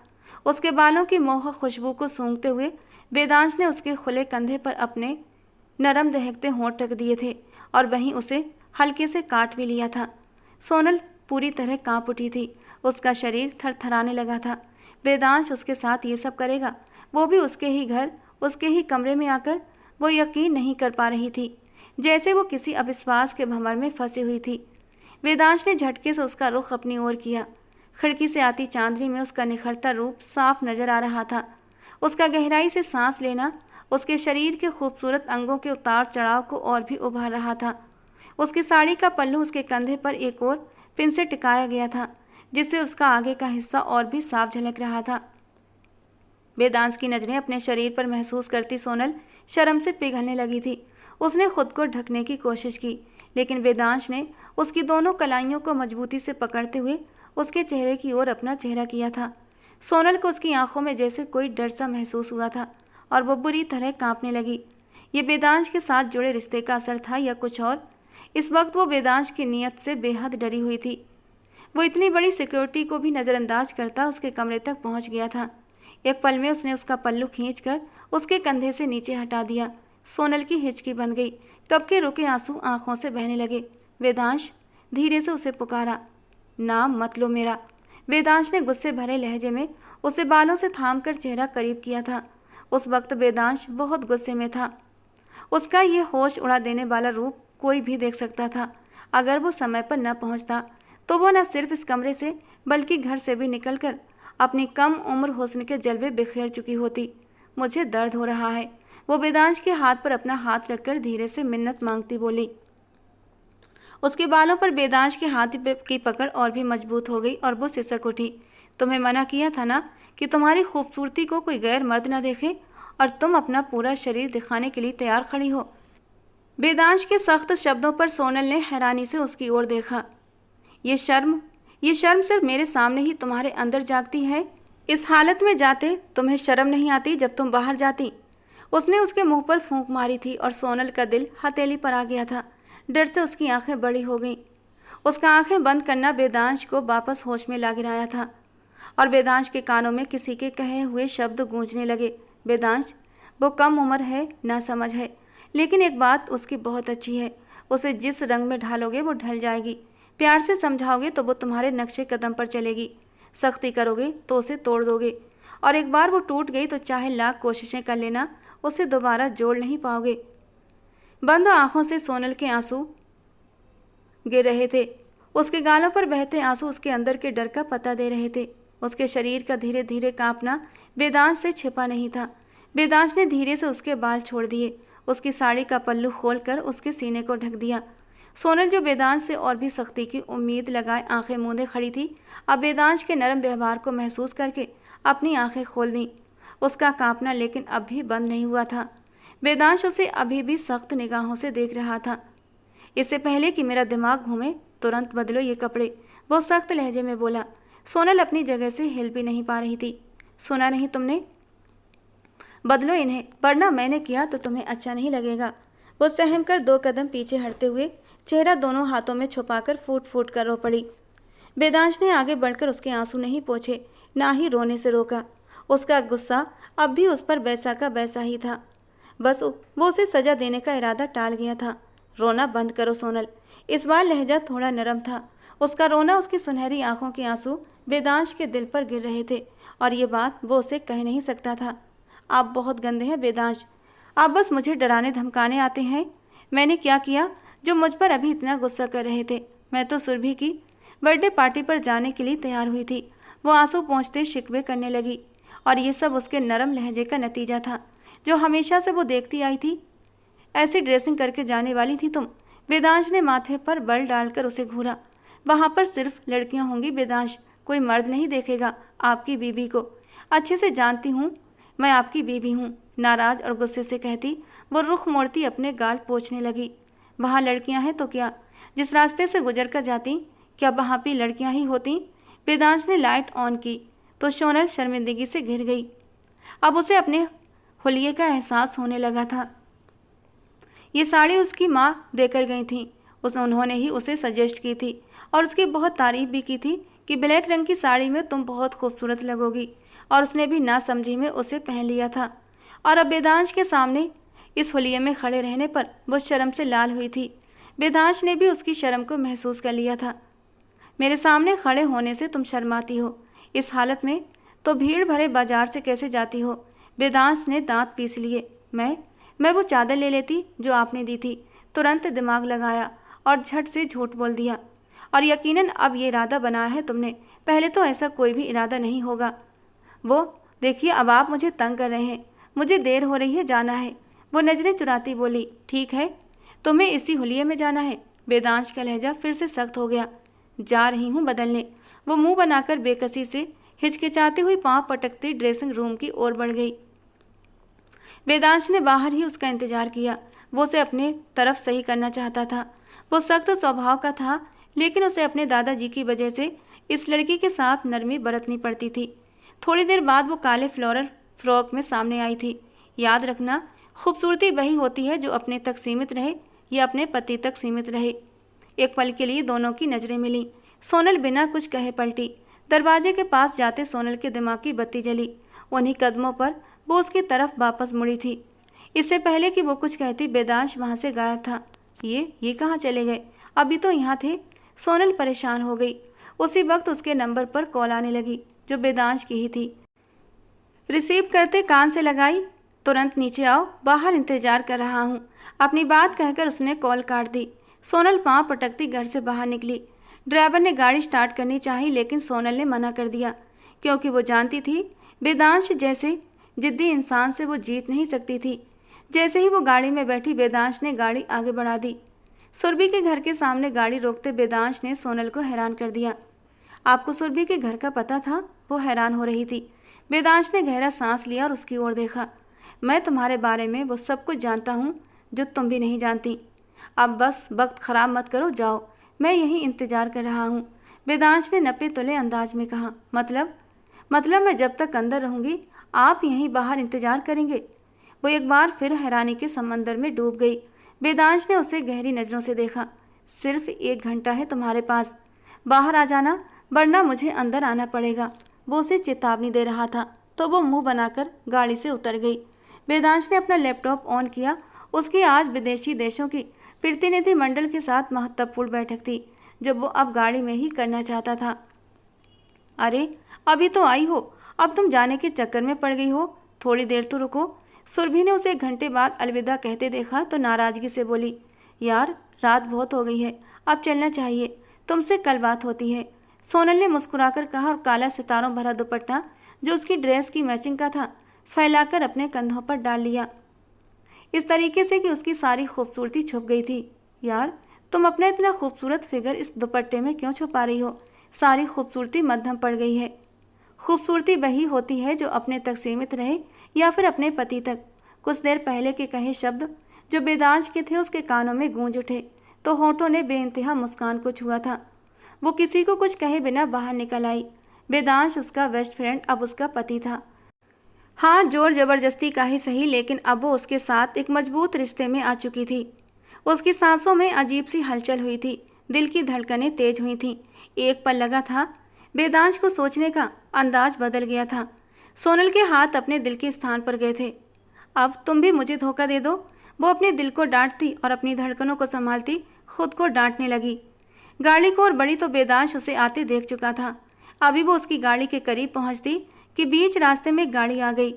उसके बालों की मोहक खुशबू को सूंघते हुए वेदांश ने उसके खुले कंधे पर अपने नरम दहकते होंठ रख दिए थे और वहीं उसे हल्के से काट भी लिया था। सोनल पूरी तरह कांप उठी थी, उसका शरीर थरथराने लगा था। वेदांश उसके साथ ये सब करेगा, वो भी उसके ही घर, उसके ही कमरे में आकर। वो यकीन नहीं कर पा रही थी, जैसे वो किसी अविश्वास के भंवर में फंसी हुई थी। वेदांश ने झटके से उसका रुख अपनी ओर किया। खिड़की से आती चांदनी में उसका निखरता रूप साफ नजर आ रहा था। उसका गहराई से सांस लेना उसके शरीर के खूबसूरत अंगों के उतार चढ़ाव को और भी उभार रहा था। उसकी साड़ी का पल्लू उसके कंधे पर एक और पिन से टिकाया गया था, जिससे उसका आगे का हिस्सा और भी साफ झलक रहा था। वेदांश की नजरें अपने शरीर पर महसूस करती सोनल शर्म से पिघलने लगी थी। उसने खुद को ढकने की कोशिश की, लेकिन वेदांश ने उसकी दोनों कलाइयों को मजबूती से पकड़ते हुए उसके चेहरे की ओर अपना चेहरा किया था। सोनल को उसकी आंखों में जैसे कोई डर सा महसूस हुआ था और वो बुरी तरह कांपने लगी। ये वेदांश के साथ जुड़े रिश्ते का असर था या कुछ और? इस वक्त वो वेदांश की नीयत से बेहद डरी हुई थी। वो इतनी बड़ी सिक्योरिटी को भी नज़रअंदाज करता उसके कमरे तक पहुंच गया था। एक पल में उसने उसका पल्लू खींचकर उसके कंधे से नीचे हटा दिया। सोनल की हिचकी बंध गई, कब के रुके आंसू आंखों से बहने लगे। वेदांश, धीरे से उसे पुकारा। नाम मत लो मेरा। वेदांश ने गुस्से भरे लहजे में उसे बालों से थामकर चेहरा करीब किया था। उस वक्त वेदांश बहुत गुस्से में था। उसका ये होश उड़ा देने वाला रूप कोई भी देख सकता था। अगर वो समय पर न पहुंचता तो वो न सिर्फ इस कमरे से बल्कि घर से भी निकलकर अपनी कम उम्र हुस्न के जलवे बिखेर चुकी होती। मुझे दर्द हो रहा है, वो वेदांश के हाथ पर अपना हाथ रखकर धीरे से मिन्नत मांगती बोली। उसके बालों पर वेदांश के हाथ की पकड़ और भी मजबूत हो गई और वो सिसक उठी। तुम्हें मना किया था ना कि तुम्हारी खूबसूरती को कोई गैर मर्द न देखे, और तुम अपना पूरा शरीर दिखाने के लिए तैयार खड़ी हो। वेदांश के सख्त शब्दों पर सोनल ने हैरानी से उसकी ओर देखा। ये शर्म सिर्फ मेरे सामने ही तुम्हारे अंदर जागती है। इस हालत में जाते तुम्हें शर्म नहीं आती जब तुम बाहर जाती। उसने उसके मुंह पर फूंक मारी थी और सोनल का दिल हथेली पर आ गया था। डर से उसकी आंखें बड़ी हो गईं। उसका आंखें बंद करना वेदांश को वापस होश में ला गिराया था और वेदांश के कानों में किसी के कहे हुए शब्द गूंजने लगे। वेदांश, वो कम उम्र है, ना समझ है, लेकिन एक बात उसकी बहुत अच्छी है। उसे जिस रंग में ढालोगे वो ढल जाएगी। प्यार से समझाओगे तो वो तुम्हारे नक्शे कदम पर चलेगी। सख्ती करोगे तो उसे तोड़ दोगे, और एक बार वो टूट गई तो चाहे लाख कोशिशें कर लेना, उसे दोबारा जोड़ नहीं पाओगे। बंद आंखों से सोनल के आंसू गिर रहे थे। उसके गालों पर बहते आंसू उसके अंदर के डर का पता दे रहे थे। उसके शरीर का धीरे धीरे कांपना वेदांश से छिपा नहीं था। वेदांश ने धीरे से उसके बाल छोड़ दिए, उसकी साड़ी का पल्लू खोलकर उसके सीने को ढक दिया। सोनल, जो वेदांश से और भी सख्ती की उम्मीद लगाए आंखें मूंदे खड़ी थी, अब वेदांश के नरम व्यवहार को महसूस करके अपनी आंखें खोल दी। उसका कांपना लेकिन अब भी बंद नहीं हुआ था। वेदांश उसे अभी भी सख्त निगाहों से देख रहा था। इससे पहले कि मेरा दिमाग घूमे, तुरंत बदलो ये कपड़े, वो सख्त लहजे में बोला। सोनल अपनी जगह से हिल भी नहीं पा रही थी। सुना नहीं तुमने? बदलो इन्हें, वरना मैंने किया तो तुम्हें अच्छा नहीं लगेगा। वो सहम कर 2 कदम पीछे हटते हुए चेहरा दोनों हाथों में छुपाकर फूट फूट कर रो पड़ी। वेदांश ने आगे बढ़कर उसके आंसू नहीं पोंछे, ना ही रोने से रोका। उसका गुस्सा अब भी उस पर वैसा का वैसा ही था। बस वो उसे सजा देने का इरादा टाल गया था। रोना बंद करो सोनल। इस बार लहजा थोड़ा नरम था। उसका रोना, उसकी सुनहरी आंखों के आंसू वेदांश के दिल पर गिर रहे थे, और ये बात वो उसे कह नहीं सकता था। आप बहुत गंदे हैं वेदांश, आप बस मुझे डराने धमकाने आते हैं। मैंने क्या किया जो मुझ पर अभी इतना गुस्सा कर रहे थे? मैं तो सुरभि की बर्थडे पार्टी पर जाने के लिए तैयार हुई थी। वो आंसू पोंछते शिकवे करने लगी, और ये सब उसके नरम लहजे का नतीजा था, जो हमेशा से वो देखती आई थी। ऐसी ड्रेसिंग करके जाने वाली थी तुम? वेदांश ने माथे पर बल डालकर उसे घूरा। वहाँ पर सिर्फ लड़कियाँ होंगी वेदांश, कोई मर्द नहीं देखेगा आपकी बीबी को। अच्छे से जानती हूँ मैं आपकी बीबी हूँ। नाराज और गुस्से से कहती वो रुख मोड़ती अपने गाल पोंछने लगी। वहाँ लड़कियाँ हैं तो क्या? जिस रास्ते से गुजर कर जाती, क्या वहाँ भी लड़कियाँ ही होती? वेदांश ने लाइट ऑन की तो सोनल शर्मिंदगी से घिर गई। अब उसे अपने हुलिये का एहसास होने लगा था। ये साड़ी उसकी माँ देकर गई थी। उन्होंने ही उसे सजेस्ट की थी और उसकी बहुत तारीफ भी की थी कि ब्लैक रंग की साड़ी में तुम बहुत खूबसूरत लगोगी, और उसने भी ना समझी में उसे पहन लिया था। और अब वेदांश के सामने इस हुलिये में खड़े रहने पर वो शर्म से लाल हुई थी। वेदांश ने भी उसकी शर्म को महसूस कर लिया था। मेरे सामने खड़े होने से तुम शर्माती हो, इस हालत में तो भीड़ भरे बाजार से कैसे जाती हो? वेदांश ने दांत पीस लिए। मैं वो चादर ले लेती जो आपने दी थी। तुरंत दिमाग लगाया और झट से झूठ बोल दिया। और यकीनन अब ये इरादा बनाया है तुमने, पहले तो ऐसा कोई भी इरादा नहीं होगा। वो देखिए, अब आप मुझे तंग कर रहे हैं, मुझे देर हो रही है, जाना है। वो नजरें चुराती बोली। ठीक है, तुम्हें इसी हुलिये में जाना है? वेदांश का लहजा फिर से सख्त हो गया। जा रही हूँ बदलने। वो मुंह बनाकर बेकसी से हिचकिचाती हुई पांव पटकती ड्रेसिंग रूम की ओर बढ़ गई। वेदांश ने बाहर ही उसका इंतजार किया। वो उसे अपने तरफ सही करना चाहता था। वो सख्त स्वभाव का था, लेकिन उसे अपने दादाजी की वजह से इस लड़की के साथ नरमी बरतनी पड़ती थी। थोड़ी देर बाद वो काले फ्लोरल फ्रॉक में सामने आई थी। याद रखना, खूबसूरती वही होती है जो अपने तक सीमित रहे या अपने पति तक सीमित रहे। एक पल के लिए दोनों की नजरें मिली। सोनल बिना कुछ कहे पलटी। दरवाजे के पास जाते सोनल के दिमाग की बत्ती जली। उन्हीं कदमों पर वो उसकी तरफ वापस मुड़ी थी। इससे पहले कि वो कुछ कहती, वेदांश वहां से गायब था। ये कहाँ चले गए? अभी तो यहाँ थे। सोनल परेशान हो गई। उसी वक्त उसके नंबर पर कॉल आने लगी, जो वेदांश की ही थी। रिसीव करते कान से लगाई। तुरंत नीचे आओ, बाहर इंतजार कर रहा हूँ। अपनी बात कहकर उसने कॉल काट दी। सोनल पांव पटकती घर से बाहर निकली। ड्राइवर ने गाड़ी स्टार्ट करनी चाही, लेकिन सोनल ने मना कर दिया, क्योंकि वो जानती थी वेदांश जैसे जिद्दी इंसान से वो जीत नहीं सकती थी। जैसे ही वो गाड़ी में बैठी, वेदांश ने गाड़ी आगे बढ़ा दी। सुरभि के घर के सामने गाड़ी रोकते वेदांश ने सोनल को हैरान कर दिया। आपको सुरभि के घर का पता था? वो हैरान हो रही थी। वेदांश ने गहरा सांस लिया और उसकी ओर देखा। मैं तुम्हारे बारे में वो सब कुछ जानता हूँ जो तुम भी नहीं जानती। अब बस वक्त खराब मत करो, जाओ, मैं यहीं इंतजार कर रहा हूँ। वेदांश ने नपे तुले अंदाज में कहा। मतलब मैं जब तक अंदर रहूँगी आप यहीं बाहर इंतजार करेंगे? वो एक बार फिर हैरानी के समंदर में डूब गई। वेदांश ने उसे गहरी नज़रों से देखा। सिर्फ 1 घंटा है तुम्हारे पास, बाहर आ जाना, वरना मुझे अंदर आना पड़ेगा। वो उसे चेतावनी दे रहा था तो वो मुंह बनाकर गाड़ी से उतर गई। वेदांश ने अपना लैपटॉप ऑन किया। उसकी आज विदेशी देशों की प्रतिनिधिमंडल के साथ महत्वपूर्ण बैठक थी, जो वो अब गाड़ी में ही करना चाहता था। अरे अभी तो आई हो, अब तुम जाने के चक्कर में पड़ गई हो, थोड़ी देर तो रुको। सुरभि ने उसे 1 घंटे बाद अलविदा कहते देखा तो नाराजगी से बोली, यार रात बहुत हो गई है, अब चलना चाहिए, तुमसे कल बात होती है। सोनल ने मुस्कुराकर कहा और काला सितारों भरा दुपट्टा जो उसकी ड्रेस की मैचिंग का था फैलाकर अपने कंधों पर डाल लिया, इस तरीके से कि उसकी सारी खूबसूरती छुप गई थी। यार तुम अपना इतना खूबसूरत फिगर इस दुपट्टे में क्यों छुपा रही हो? सारी खूबसूरती मध्यम पड़ गई है। खूबसूरती वही होती है जो अपने तक सीमित रहे या फिर अपने पति तक। कुछ देर पहले के कहे शब्द जो वेदांश के थे उसके कानों में गूंज उठे तो होठों ने बेइंतहा मुस्कान को छुआ था। वो किसी को कुछ कहे बिना बाहर निकल आई। वेदांश उसका बेस्ट फ्रेंड अब उसका पति था। हाँ, जोर जबरदस्ती का ही सही, लेकिन अब वो उसके साथ एक मजबूत रिश्ते में आ चुकी थी। उसकी सांसों में अजीब सी हलचल हुई थी, दिल की धड़कनें तेज हुई थीं। एक पल लगा था वेदांश को सोचने का अंदाज बदल गया था। सोनल के हाथ अपने दिल के स्थान पर गए थे। अब तुम भी मुझे धोखा दे दो। वो अपने दिल को डांटती और अपनी धड़कनों को संभालती खुद को डांटने लगी। गाड़ी को और बढ़ी तो वेदांश उसे आते देख चुका था। अभी वो उसकी गाड़ी के करीब पहुंचती कि बीच रास्ते में गाड़ी आ गई।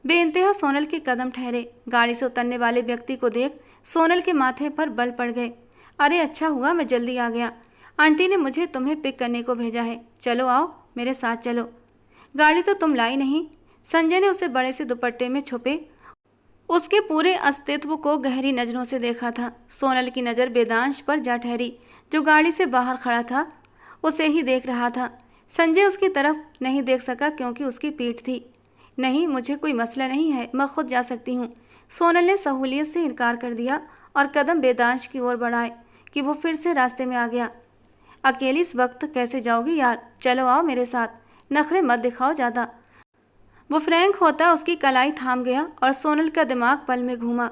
बेइंतहा सोनल के कदम ठहरे। गाड़ी से उतरने वाले व्यक्ति को देख सोनल के माथे पर बल पड़ गए। अरे अच्छा हुआ मैं जल्दी आ गया, आंटी ने मुझे तुम्हें पिक करने को भेजा है। चलो आओ, मेरे साथ चलो। गाड़ी तो तुम लाई नहीं। संजय ने उसे बड़े से दुपट्टे में छुपे उसके पूरे अस्तित्व को गहरी नज़रों से देखा था। सोनल की नज़र वेदांश पर जा ठहरी, जो गाड़ी से बाहर खड़ा था, उसे ही देख रहा था। संजय उसकी तरफ नहीं देख सका क्योंकि उसकी पीठ थी। नहीं, मुझे कोई मसला नहीं है, मैं खुद जा सकती हूँ। सोनल ने सहूलियत से इनकार कर दिया और कदम वेदांश की ओर बढ़ाए कि वो फिर से रास्ते में आ गया। अकेली इस वक्त कैसे जाओगी यार? चलो आओ मेरे साथ, नखरे मत दिखाओ ज़्यादा। वो फ्रैंक होता उसकी कलाई थाम गया और सोनल का दिमाग पल में घूमा।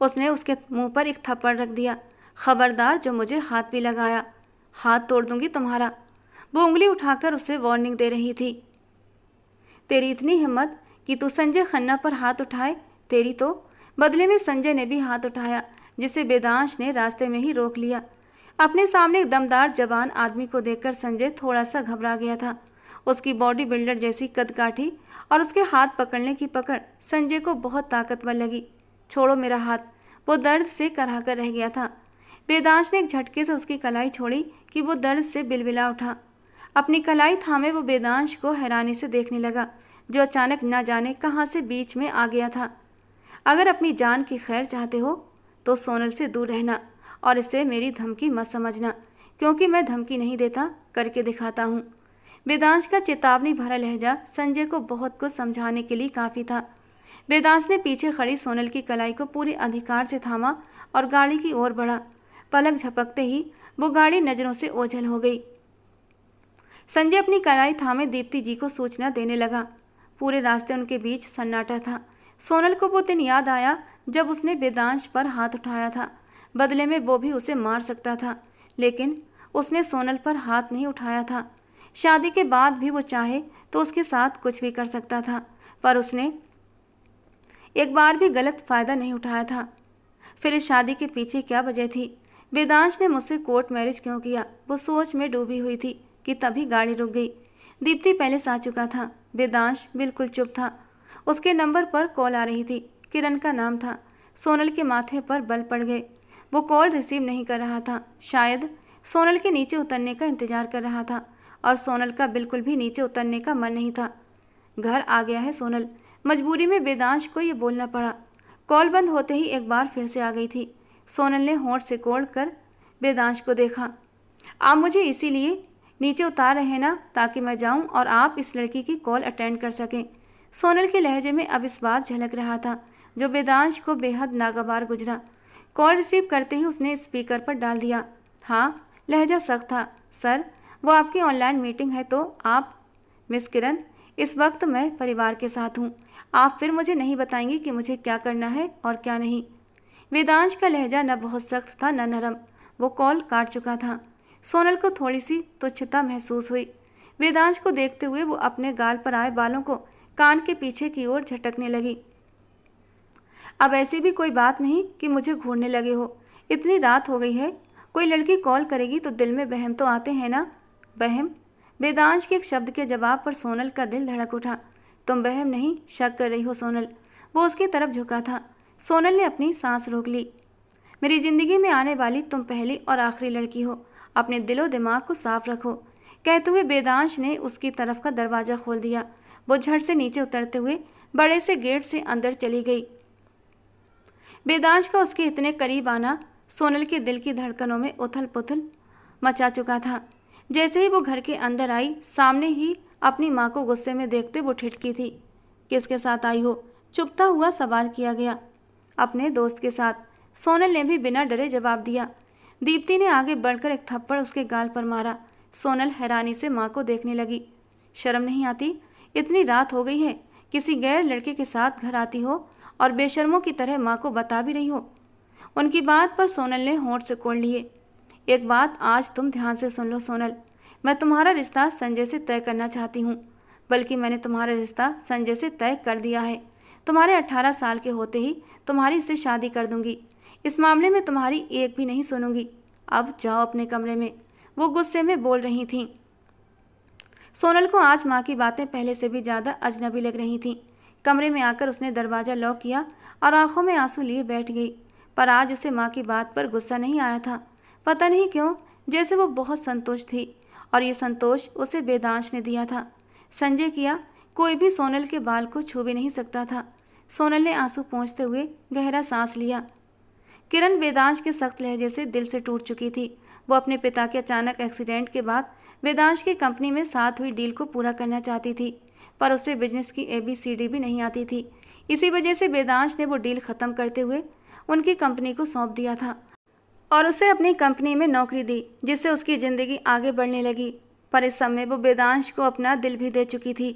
उसने उसके मुंह पर एक थप्पड़ रख दिया। खबरदार जो मुझे हाथ भी लगाया, हाथ तोड़ दूंगी तुम्हारा। वो उंगली उठाकर उसे वार्निंग दे रही थी। तेरी इतनी हिम्मत कि तू संजय खन्ना पर हाथ उठाए, तेरी तो। बदले में संजय ने भी हाथ उठाया, जिसे वेदांश ने रास्ते में ही रोक लिया। अपने सामने एक दमदार जवान आदमी को देखकर संजय थोड़ा सा घबरा गया था। उसकी बॉडी बिल्डर जैसी कदकाठी और उसके हाथ पकड़ने की पकड़ संजय को बहुत ताकतवर लगी। छोड़ो मेरा हाथ, वो दर्द से कराहकर रह गया था। वेदांश ने एक झटके से उसकी कलाई छोड़ी कि वो दर्द से बिलबिला उठा। अपनी कलाई थामे वो वेदांश को हैरानी से देखने लगा, जो अचानक न जाने कहाँ से बीच में आ गया था। अगर अपनी जान की खैर चाहते हो तो सोनल से दूर रहना और इसे मेरी धमकी मत समझना, क्योंकि मैं धमकी नहीं देता, करके दिखाता हूँ। वेदांश का चेतावनी भरा लहजा संजय को बहुत कुछ समझाने के लिए काफ़ी था। वेदांश ने पीछे खड़ी सोनल की कलाई को पूरे अधिकार से थामा और गाड़ी की ओर बढ़ा। पलक झपकते ही वो गाड़ी नज़रों से ओझल हो गई। संजय अपनी कलाई थामे दीप्ति जी को सूचना देने लगा। पूरे रास्ते उनके बीच सन्नाटा था। सोनल को वो दिन याद आया जब उसने वेदांश पर हाथ उठाया था। बदले में वो भी उसे मार सकता था, लेकिन उसने सोनल पर हाथ नहीं उठाया था। शादी के बाद भी वो चाहे तो उसके साथ कुछ भी कर सकता था, पर उसने एक बार भी गलत फ़ायदा नहीं उठाया था। फिर इस शादी के पीछे क्या वजह थी? वेदांश ने मुझसे कोर्ट मैरिज क्यों किया? वो सोच में डूबी हुई थी कि तभी गाड़ी रुक गई। दीप्ति पहले से आ चुका था। वेदांश बिल्कुल चुप था। उसके नंबर पर कॉल आ रही थी। किरण का नाम था। सोनल के माथे पर बल पड़ गए। वो कॉल रिसीव नहीं कर रहा था। शायद सोनल के नीचे उतरने का इंतजार कर रहा था, और सोनल का बिल्कुल भी नीचे उतरने का मन नहीं था। घर आ गया है सोनल। मजबूरी में वेदांश को ये बोलना पड़ा। कॉल बंद होते ही एक बार फिर से आ गई थी। सोनल ने होंठ से कोड़ कर वेदांश को देखा। आप मुझे इसीलिए नीचे उतार रहे हैं ना, ताकि मैं जाऊं और आप इस लड़की की कॉल अटेंड कर सकें। सोनल के लहजे में अब इस बात झलक रहा था जो वेदांश को बेहद नागवार गुजरा। कॉल रिसीव करते ही उसने स्पीकर पर डाल दिया। हाँ, लहजा सख्त था। सर, वो आपकी ऑनलाइन मीटिंग है तो आप? मिस किरण, इस वक्त मैं परिवार के साथ हूँ। आप फिर मुझे नहीं बताएंगी कि मुझे क्या करना है और क्या नहीं? वेदांश का लहजा न बहुत सख्त था न नरम। वो कॉल काट चुका था। सोनल को थोड़ी सी तुच्छता महसूस हुई। वेदांश को देखते हुए वो अपने गाल पर आए बालों को कान के पीछे की ओर झटकने लगी। अब ऐसी भी कोई बात नहीं कि मुझे घूरने लगे हो। इतनी रात हो गई है, कोई लड़की कॉल करेगी तो दिल में बहम तो आते हैं ना? बहम? वेदांश के एक शब्द के जवाब पर सोनल का दिल धड़क उठा। तुम बहम नहीं, शक कर रही हो सोनल। वो उसकी तरफ झुका था। सोनल ने अपनी सांस रोक ली। मेरी जिंदगी में आने वाली तुम पहली और आखिरी लड़की हो। अपने दिलो दिमाग को साफ रखो। कहते हुए वेदांश ने उसकी तरफ का दरवाज़ा खोल दिया। वो झट से नीचे उतरते हुए बड़े से गेट से अंदर चली गई। वेदांश का उसके इतने करीब आना सोनल के दिल की धड़कनों में उथल पुथल मचा चुका था। जैसे ही वो घर के अंदर आई, सामने ही अपनी माँ को गुस्से में देखते वो ठिठकी थी। किसके साथ आई हो? चुपता हुआ सवाल किया गया। अपने दोस्त के साथ, सोनल ने भी बिना डरे जवाब दिया। दीप्ति ने आगे बढ़कर एक थप्पड़ उसके गाल पर मारा। सोनल हैरानी से माँ को देखने लगी। शर्म नहीं आती? इतनी रात हो गई है, किसी गैर लड़के के साथ घर आती हो और बेशर्मों की तरह माँ को बता भी रही हो। उनकी बात पर सोनल ने होंठ से कोड़ लिए। एक बात आज तुम ध्यान से सुन लो सोनल, मैं तुम्हारा रिश्ता संजय से तय करना चाहती हूँ। बल्कि मैंने तुम्हारा रिश्ता संजय से तय कर दिया है। तुम्हारे 18 साल के होते ही तुम्हारी इससे शादी कर दूंगी। इस मामले में तुम्हारी एक भी नहीं सुनूंगी। अब जाओ अपने कमरे में। वो गुस्से में बोल रही थीं। सोनल को आज माँ की बातें पहले से भी ज़्यादा अजनबी लग रही थीं। कमरे में आकर उसने दरवाज़ा लॉक किया और आंखों में आंसू लिए बैठ गई। पर आज उसे माँ की बात पर गुस्सा नहीं आया था। पता नहीं क्यों, जैसे वो बहुत संतोष थी, और ये संतोष उसे वेदांश ने दिया था। संजय किया, कोई भी सोनल के बाल को छू भी नहीं सकता था। सोनल ने आंसू पोंछते हुए गहरा सांस लिया। किरण वेदांश के सख्त लहजे से दिल से टूट चुकी थी। वो अपने पिता के अचानक एक्सीडेंट के बाद वेदांश की कंपनी में साथ हुई डील को पूरा करना चाहती थी, पर उसे बिजनेस की ABCD भी नहीं आती थी। इसी वजह से वेदांश ने वो डील ख़त्म करते हुए उनकी कंपनी को सौंप दिया था और उसे अपनी कंपनी में नौकरी दी, जिससे उसकी ज़िंदगी आगे बढ़ने लगी। पर इस समय वो वेदांश को अपना दिल भी दे चुकी थी।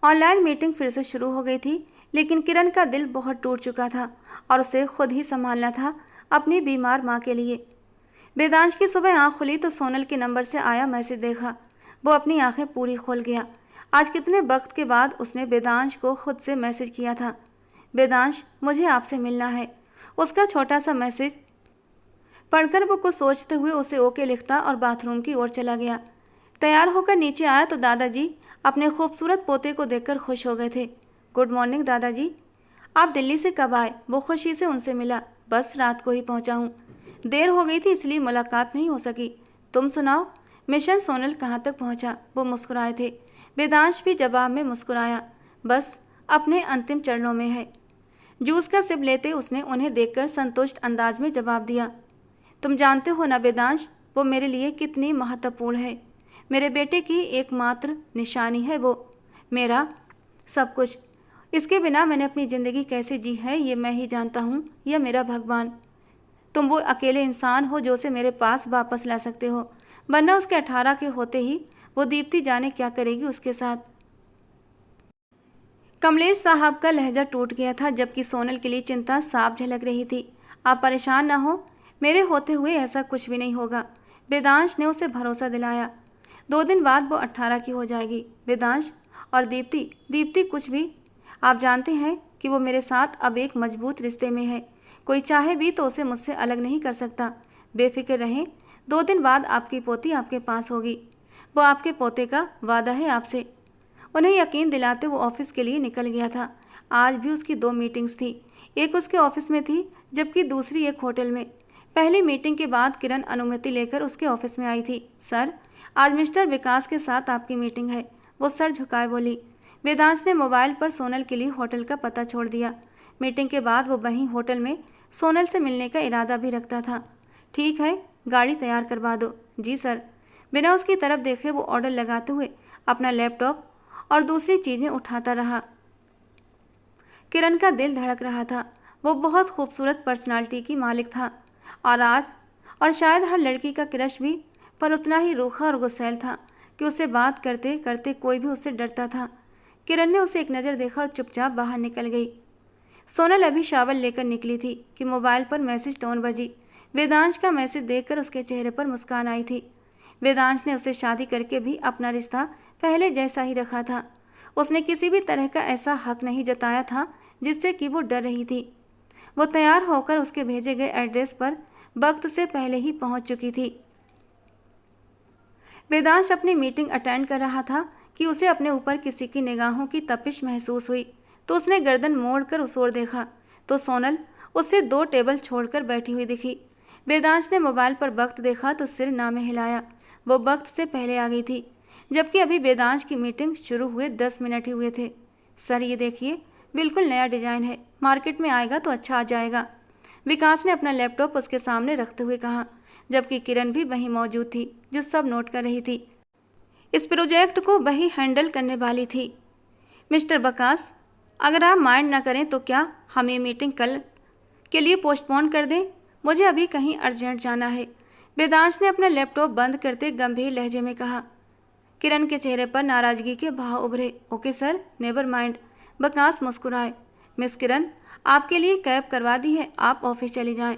ऑनलाइन मीटिंग फिर से शुरू हो गई थी, लेकिन किरण का दिल बहुत टूट चुका था और उसे खुद ही संभालना था अपनी बीमार माँ के लिए। वेदांश की सुबह आंख खुली तो सोनल के नंबर से आया मैसेज देखा। वो अपनी आंखें पूरी खोल गया। आज कितने वक्त के बाद उसने वेदांश को खुद से मैसेज किया था। वेदांश, मुझे आपसे मिलना है। उसका छोटा सा मैसेज पढ़कर वो कुछ सोचते हुए उसे ओके लिखता और बाथरूम की ओर चला गया। तैयार होकर नीचे आया तो दादाजी अपने खूबसूरत पोते को देखकर खुश हो गए थे। गुड मॉर्निंग दादाजी, आप दिल्ली से कब आए? वो खुशी से उनसे मिला। बस रात को ही पहुंचा हूँ, देर हो गई थी इसलिए मुलाकात नहीं हो सकी। तुम सुनाओ, मिशन सोनल कहाँ तक पहुंचा? वो मुस्कुराए थे। वेदांश भी जवाब में मुस्कुराया। बस अपने अंतिम चरणों में है। जूस का सिप लेते उसने उन्हें देखकर संतुष्ट अंदाज में जवाब दिया। तुम जानते हो ना वेदांश, वो मेरे लिए कितनी महत्वपूर्ण है। मेरे बेटे की एकमात्र निशानी है वो, मेरा सब कुछ। इसके बिना मैंने अपनी ज़िंदगी कैसे जी है ये मैं ही जानता हूँ, या मेरा भगवान। तुम वो अकेले इंसान हो जो उसे मेरे पास वापस ला सकते हो, वरना उसके 18 के होते ही वो दीप्ति जाने क्या करेगी उसके साथ। कमलेश साहब का लहजा टूट गया था, जबकि सोनल के लिए चिंता साफ झलक रही थी। आप परेशान ना हो, मेरे होते हुए ऐसा कुछ भी नहीं होगा। वेदांश ने उसे भरोसा दिलाया। 2 दिन बाद वो 18 की हो जाएगी। वेदांश और दीप्ति कुछ भी, आप जानते हैं कि वो मेरे साथ अब एक मजबूत रिश्ते में है। कोई चाहे भी तो उसे मुझसे अलग नहीं कर सकता। बेफिक्र रहें, 2 दिन बाद आपकी पोती आपके पास होगी। वो आपके पोते का वादा है आपसे। उन्हें यकीन दिलाते वो ऑफिस के लिए निकल गया था। आज भी उसकी 2 मीटिंग्स थी, एक उसके ऑफिस में थी जबकि दूसरी एक होटल में। पहली मीटिंग के बाद किरण अनुमति लेकर उसके ऑफिस में आई थी। सर, आज मिस्टर विकास के साथ आपकी मीटिंग है। वो सर झुकाए बोली। वेदांश ने मोबाइल पर सोनल के लिए होटल का पता छोड़ दिया। मीटिंग के बाद वो वहीं होटल में सोनल से मिलने का इरादा भी रखता था। ठीक है, गाड़ी तैयार करवा दो। जी सर। बिना उसकी तरफ देखे वो ऑर्डर लगाते हुए अपना लैपटॉप और दूसरी चीज़ें उठाता रहा। किरण का दिल धड़क रहा था। वो बहुत खूबसूरत पर्सनालिटी की मालिक था और शायद हर लड़की का क्रश भी, पर उतना ही रूखा और गुस्सैल था कि उससे बात करते करते कोई भी उससे डरता था। किरण ने उसे एक नज़र देखा और चुपचाप बाहर निकल गई। सोनल अभी शावल लेकर निकली थी कि मोबाइल पर मैसेज टोन बजी। वेदांश का मैसेज देखकर उसके चेहरे पर मुस्कान आई थी। वेदांश ने उससे शादी करके भी अपना रिश्ता पहले जैसा ही रखा था। उसने किसी भी तरह का ऐसा हक नहीं जताया था जिससे कि वो डर रही थी। वो तैयार होकर उसके भेजे गए एड्रेस पर वक्त से पहले ही पहुंच चुकी थी। वेदांश अपनी मीटिंग अटेंड कर रहा था कि उसे अपने ऊपर किसी की निगाहों की तपिश महसूस हुई, तो उसने गर्दन मोड़कर उस ओर देखा तो सोनल उससे 2 टेबल छोड़कर बैठी हुई दिखी। वेदांश ने मोबाइल पर वक्त देखा तो सिर ना में हिलाया। वो वक्त से पहले आ गई थी, जबकि अभी वेदांश की मीटिंग शुरू हुए 10 मिनट ही हुए थे। सर ये देखिए, बिल्कुल नया डिजाइन है, मार्केट में आएगा तो अच्छा आ जाएगा। विकास ने अपना लैपटॉप उसके सामने रखते हुए कहा, जबकि किरण भी वहीं मौजूद थी जो सब नोट कर रही थी। इस प्रोजेक्ट को वही हैंडल करने वाली थी। मिस्टर विकास, अगर आप माइंड ना करें तो क्या हम ये मीटिंग कल के लिए पोस्टपोन कर दें? मुझे अभी कहीं अर्जेंट जाना है। वेदांश ने अपना लैपटॉप बंद करते गंभीर लहजे में कहा। किरण के चेहरे पर नाराजगी के भाव उभरे। Okay sir, never mind. Vikas मुस्कुराए। मिस किरण, आपके लिए कैब करवा दी है, आप ऑफिस चली जाएं।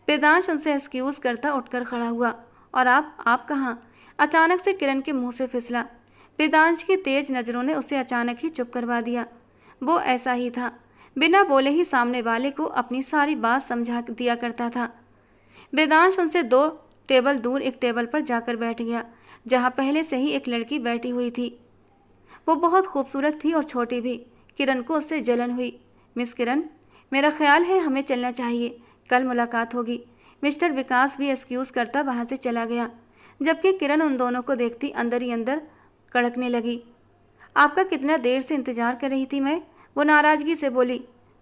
वेदांश उनसे एक्सक्यूज करता उठकर खड़ा हुआ। और आप कहाँ? अचानक से किरण के मुंह से फिसला। वेदांश की तेज नज़रों ने उसे अचानक ही चुप करवा दिया। वो ऐसा ही था, बिना बोले ही सामने वाले को अपनी सारी बात समझा दिया करता था। वेदांश उनसे 2 टेबल दूर एक टेबल पर जाकर बैठ गया, जहाँ पहले से ही एक लड़की बैठी हुई थी। वो बहुत खूबसूरत थी और छोटी भी। किरण को उससे जलन हुई। मिस किरण, मेरा ख्याल है हमें चलना चाहिए, कल मुलाकात होगी। मिस्टर विकास भी एक्सक्यूज़ करता वहाँ से चला गया, जबकि किरण उन दोनों को देखती अंदर ही अंदर कड़कने लगी। आपका कितना देर से इंतजार कर रही थी मैं, वो नाराज़गी से बोली।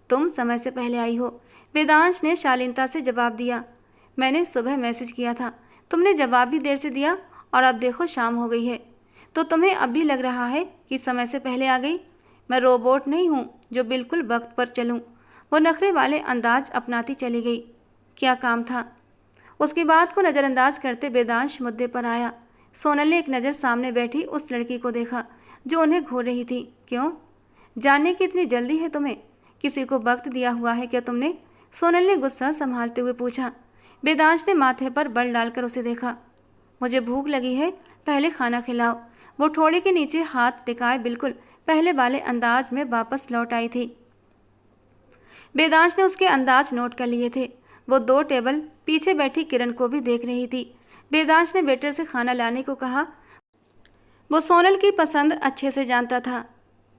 तुम समय से पहले आई हो, वेदांश ने शालीनता से जवाब दिया। मैंने सुबह मैसेज किया था, तुमने जवाब भी देर से दिया और अब देखो शाम हो गई है, तो तुम्हें अब भी लग रहा है कि समय से पहले आ गई। मैं रोबोट नहीं हूँ जो बिल्कुल वक्त पर चलूँ। वो नखरे वाले अंदाज अपनाती चली गई। क्या काम था? उसकी बात को नज़रअंदाज करते वेदांश मुद्दे पर आया। सोनल ने एक नज़र सामने बैठी उस लड़की को देखा जो उन्हें घूर रही थी। क्यों? जानने की इतनी जल्दी है तुम्हें? किसी को वक्त दिया हुआ है क्या तुमने? सोनल ने गुस्सा संभालते हुए पूछा। वेदांश ने माथे पर बल डालकर उसे देखा। मुझे भूख लगी है, पहले खाना खिलाओ। वो ठोड़ी के नीचे हाथ टिकाए बिल्कुल पहले वाले अंदाज में वापस लौट आई थी। वेदांश ने उसके अंदाज नोट कर लिए थे। वो 2 टेबल पीछे बैठी किरण को भी देख रही थी। वेदांश ने वेटर से खाना लाने को कहा। वो सोनल की पसंद अच्छे से जानता था।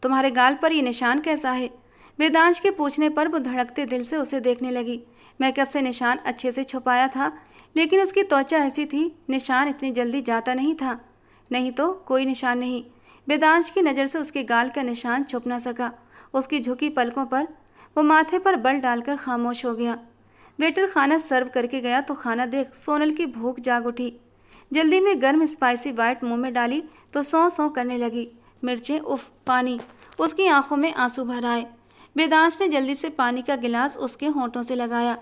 तुम्हारे गाल पर ये निशान कैसा है? वेदांश के पूछने पर वो धड़कते दिल से उसे देखने लगी। मेकअप से निशान अच्छे से छुपाया था, लेकिन उसकी त्वचा ऐसी थी, निशान इतनी जल्दी जाता नहीं था। नहीं तो कोई निशान नहीं। वेदांश की नज़र से उसके गाल का निशान छुप न सका। उसकी झुकी पलकों पर वो माथे पर बल डालकर खामोश हो गया। वेटर खाना सर्व करके गया तो खाना देख सोनल की भूख जाग उठी। जल्दी में गर्म स्पाइसी वाइट मुंह में डाली तो सौ सौ करने लगी। मिर्चें, उफ, पानी। उसकी आंखों में आंसू भर आए। वेदांश ने जल्दी से पानी का गिलास उसके होंठों से लगाया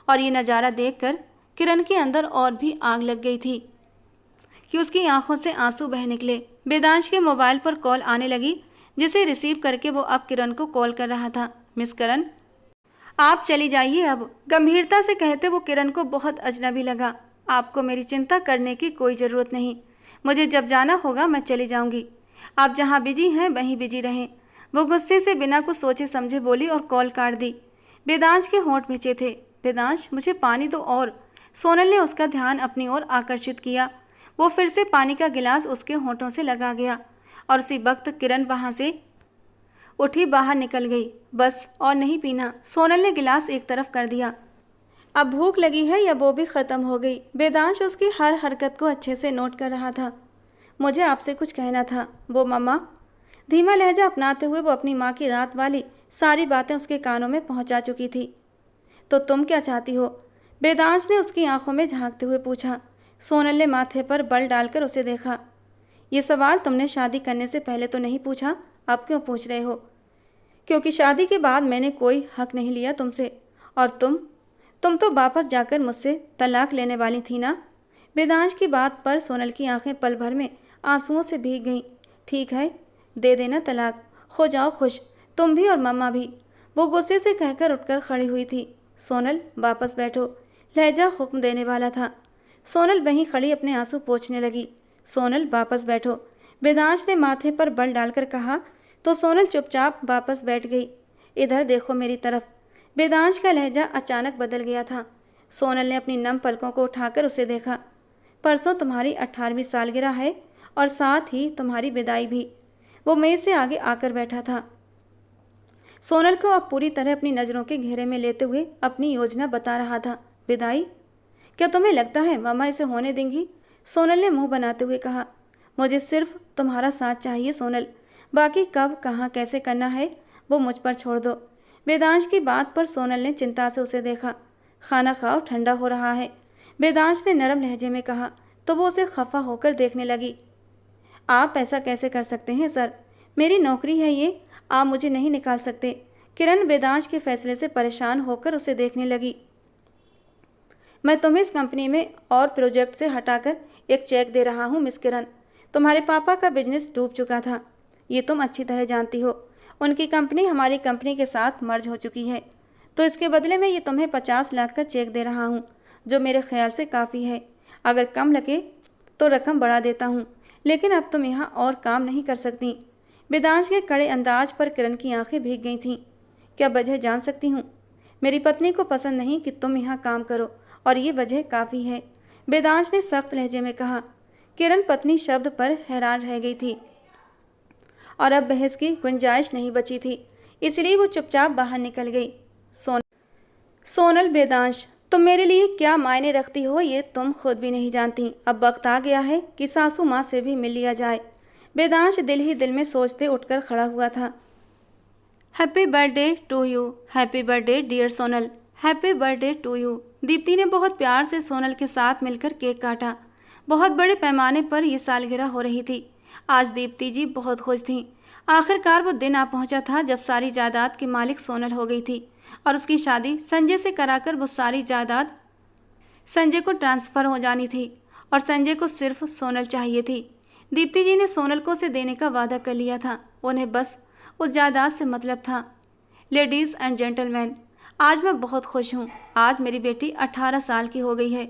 और ये नज़ारा देखकर किरण के अंदर और भी आग लग गई थी कि उसकी आंखों से आंसू बह निकले। वेदांश के मोबाइल पर कॉल आने लगी, जिसे रिसीव करके वो अब किरण को कॉल कर रहा था। मिस किरण, आप चली जाइए अब, गंभीरता से कहते वो किरण को बहुत अजनबी लगा। आपको मेरी चिंता करने की कोई ज़रूरत नहीं। मुझे जब जाना होगा मैं चली जाऊंगी। आप जहाँ बिजी हैं वहीं बिजी रहें। वो गुस्से से बिना कुछ सोचे समझे बोली और कॉल काट दी। वेदांश के होंठ भिंचे थे। वेदांश, मुझे पानी दो और। सोनल ने उसका ध्यान अपनी ओर आकर्षित किया। वो फिर से पानी का गिलास उसके होंठों से लगा गया और उसी वक्त किरण वहाँ से उठी बाहर निकल गई। बस और नहीं पीना। सोनल ने गिलास एक तरफ कर दिया। अब भूख लगी है या वो भी ख़त्म हो गई? वेदांश उसकी हर हरकत को अच्छे से नोट कर रहा था। मुझे आपसे कुछ कहना था। वो मम्मा, धीमा लहजा अपनाते हुए वो अपनी माँ की रात वाली सारी बातें उसके कानों में पहुँचा चुकी थी। तो तुम क्या चाहती हो? वेदांश ने उसकी आंखों में झांकते हुए पूछा। सोनल ने माथे पर बल डालकर उसे देखा। ये सवाल तुमने शादी करने से पहले तो नहीं पूछा, अब क्यों पूछ रहे हो? क्योंकि शादी के बाद मैंने कोई हक नहीं लिया तुमसे। और तुम तो वापस जाकर मुझसे तलाक लेने वाली थी ना? वेदांश की बात पर सोनल की आंखें पल भर में आंसुओं से भीग गईं। ठीक है, दे देना तलाक, हो जाओ खुश, तुम भी और मम्मा भी। वो गुस्से से कहकर उठकर खड़ी हुई थी। सोनल, वापस बैठो, लहजा हुक्म देने वाला था। सोनल वहीं खड़ी अपने आंसू पोंछने लगी। सोनल, वापस बैठो, वेदांश ने माथे पर बल डालकर कहा तो सोनल चुपचाप वापस बैठ गई। इधर देखो मेरी तरफ। वेदांश का लहजा अचानक बदल गया था। सोनल ने अपनी नम पलकों को उठाकर उसे देखा। परसों तुम्हारी 18वीं सालगिरह है और साथ ही तुम्हारी विदाई भी। वो मेज से आगे आकर बैठा था। सोनल को अब पूरी तरह अपनी नज़रों के घेरे में लेते हुए अपनी योजना बता रहा था। विदाई? क्या तुम्हें लगता है मम्मा इसे होने देंगी? सोनल ने मुंह बनाते हुए कहा। मुझे सिर्फ तुम्हारा साथ चाहिए सोनल, बाकी कब, कहाँ, कैसे करना है वो मुझ पर छोड़ दो। वेदांश की बात पर सोनल ने चिंता से उसे देखा। खाना खाओ, ठंडा हो रहा है, वेदांश ने नरम लहजे में कहा तो वो उसे खफा होकर देखने लगी। आप ऐसा कैसे कर सकते हैं सर? मेरी नौकरी है ये, आप मुझे नहीं निकाल सकते। किरण वेदांश के फैसले से परेशान होकर उसे देखने लगी। मैं तुम्हें इस कंपनी में और प्रोजेक्ट से हटाकर एक चेक दे रहा हूँ मिस किरण। तुम्हारे पापा का बिजनेस डूब चुका था, ये तुम अच्छी तरह जानती हो। उनकी कंपनी हमारी कंपनी के साथ मर्ज हो चुकी है, तो इसके बदले में ये तुम्हें 50 लाख का चेक दे रहा हूँ, जो मेरे ख्याल से काफ़ी है। अगर कम लगे तो रकम बढ़ा देता हूँ, लेकिन अब तुम यहाँ और काम नहीं कर सकती। वेदांश के कड़े अंदाज पर किरण की आंखें भीग गई थीं। क्या वजह जान सकती हूँ? मेरी पत्नी को पसंद नहीं कि तुम यहाँ काम करो और ये वजह काफ़ी है, वेदांश ने सख्त लहजे में कहा। किरण पत्नी शब्द पर हैरान रह गई थी और अब बहस की गुंजाइश नहीं बची थी, इसलिए वो चुपचाप बाहर निकल गई। सोनल, वेदांश, तुम मेरे लिए क्या मायने रखती हो ये तुम खुद भी नहीं जानती। अब वक्त आ गया है कि सासू माँ से भी मिल लिया जाए। वेदांश दिल ही दिल में सोचते उठकर खड़ा हुआ था। Happy birthday to you, happy birthday dear Sonal, happy birthday to you. Deepti ने बहुत प्यार से सोनल के साथ मिलकर केक काटा। बहुत बड़े पैमाने पर यह सालगिरह हो रही थी। आज दीप्ति जी बहुत खुश थीं। आखिरकार वो दिन आ पहुंचा था जब सारी जायदाद की मालिक सोनल हो गई थी और उसकी शादी संजय से कराकर वो सारी जायदाद संजय को ट्रांसफ़र हो जानी थी और संजय को सिर्फ सोनल चाहिए थी। दीप्ति जी ने सोनल को उसे देने का वादा कर लिया था। उन्हें बस उस जायदाद से मतलब था। लेडीज़ एंड जेंटलमैन, आज मैं बहुत खुश हूँ। आज मेरी बेटी 18 साल की हो गई है,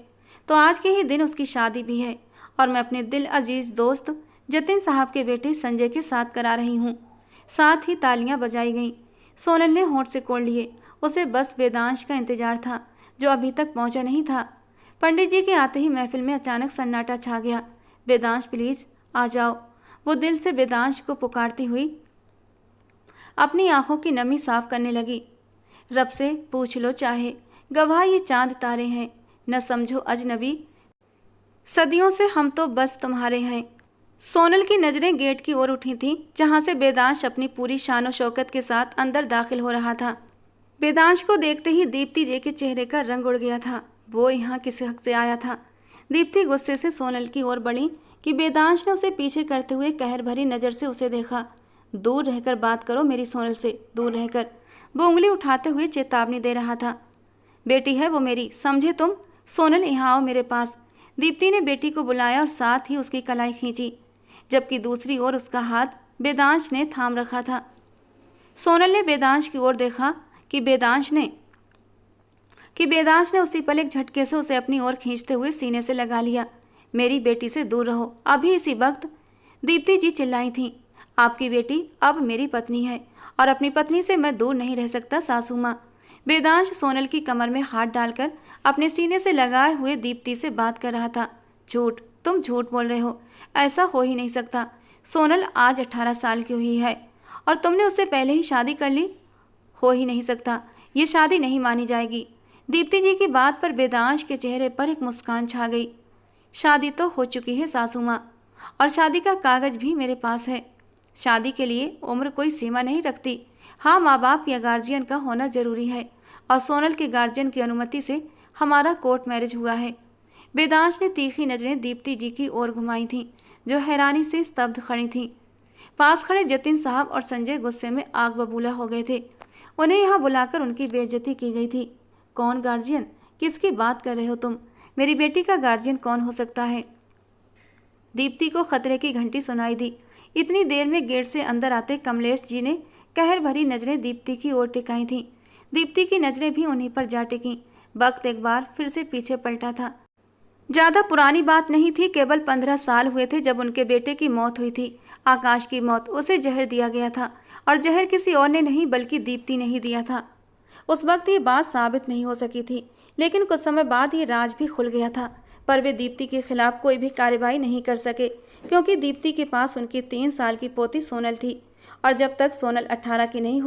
तो आज के ही दिन उसकी शादी भी है और मैं अपने दिल अजीज दोस्त जतिन साहब के बेटे संजय के साथ करा रही हूँ। साथ ही तालियां बजाई गईं। सोनल ने होंठ से कोड़ लिए। उसे बस वेदांश का इंतजार था, जो अभी तक पहुंचा नहीं था। पंडित जी के आते ही महफिल में अचानक सन्नाटा छा गया। वेदांश प्लीज आ जाओ, वो दिल से वेदांश को पुकारती हुई अपनी आंखों की नमी साफ करने लगी। रब से पूछ लो चाहे, गवाह ये चांद तारे हैं, न समझो अजनबी, सदियों से हम तो बस तुम्हारे हैं। सोनल की नजरें गेट की ओर उठी थीं, जहां से वेदांश अपनी पूरी शानो शौकत के साथ अंदर दाखिल हो रहा था। वेदांश को देखते ही दीप्ति जी के चेहरे का रंग उड़ गया था। वो यहाँ किस हक से आया था? दीप्ति गुस्से से सोनल की ओर बढ़ी कि वेदांश ने उसे पीछे करते हुए कहर भरी नज़र से उसे देखा। दूर रहकर बात करो मेरी सोनल से, दूर रहकर, वो उंगली उठाते हुए चेतावनी दे रहा था। बेटी है वो मेरी, समझे तुम? सोनल यहाँ आओ मेरे पास। दीप्ति ने बेटी को बुलाया और साथ ही उसकी कलाई खींची, जबकि दूसरी ओर उसका हाथ वेदांश ने थाम रखा था। सोनल ने वेदांश की ओर देखा कि वेदांश ने उसी पल एक झटके से उसे अपनी ओर खींचते हुए सीने से लगा लिया। मेरी बेटी से दूर रहो, अभी इसी वक्त, दीप्ति जी चिल्लाई थीं। आपकी बेटी अब मेरी पत्नी है और अपनी पत्नी से मैं दूर नहीं रह सकता सासू माँ। वेदांश सोनल की कमर में हाथ डालकर अपने सीने से लगाए हुए दीप्ति से बात कर रहा था। झूठ, तुम झूठ बोल रहे हो, ऐसा हो ही नहीं सकता। सोनल आज 18 साल की हुई है और तुमने उससे पहले ही शादी कर ली। हो ही नहीं सकता, ये शादी नहीं मानी जाएगी। दीप्ति जी की बात पर वेदांश के चेहरे पर एक मुस्कान छा गई। शादी तो हो चुकी है सासू माँ, और शादी का कागज भी मेरे पास है। शादी के लिए उम्र कोई सीमा नहीं रखती। हाँ, माँ बाप या गार्जियन का होना जरूरी है, और सोनल के गार्जियन की अनुमति से हमारा कोर्ट मैरिज हुआ है। वेदांश ने तीखी नजरें दीप्ति जी की ओर घुमाई थीं, जो हैरानी से स्तब्ध खड़ी थीं। पास खड़े जतिन साहब और संजय गुस्से में आग बबूला हो गए थे। उन्हें यहाँ बुलाकर उनकी बेइज्जती की गई थी। कौन गार्जियन? किसकी बात कर रहे हो तुम? मेरी बेटी का गार्जियन कौन हो सकता है? दीप्ति को खतरे की घंटी सुनाई दी। इतनी देर में गेट से अंदर आते कमलेश जी ने कहर भरी नजरें दीप्ति की ओर टिकाई थीं। दीप्ति की नजरें भी उन्हीं पर जा टिकीं। वक्त एक बार फिर से पीछे पलटा था। ज़्यादा पुरानी बात नहीं थी, केवल 15 साल हुए थे जब उनके बेटे की मौत हुई थी। आकाश की मौत। उसे जहर दिया गया था, और जहर किसी और ने नहीं बल्कि दीप्ति ने ही दिया था। उस वक्त ये बात साबित नहीं हो सकी थी, लेकिन कुछ समय बाद ये राज भी खुल गया था। पर वे दीप्ति के खिलाफ कोई भी कार्रवाई नहीं कर सके, क्योंकि दीप्ति के पास उनकी 3 साल की पोती सोनल थी, और जब तक सोनल 18 की नहीं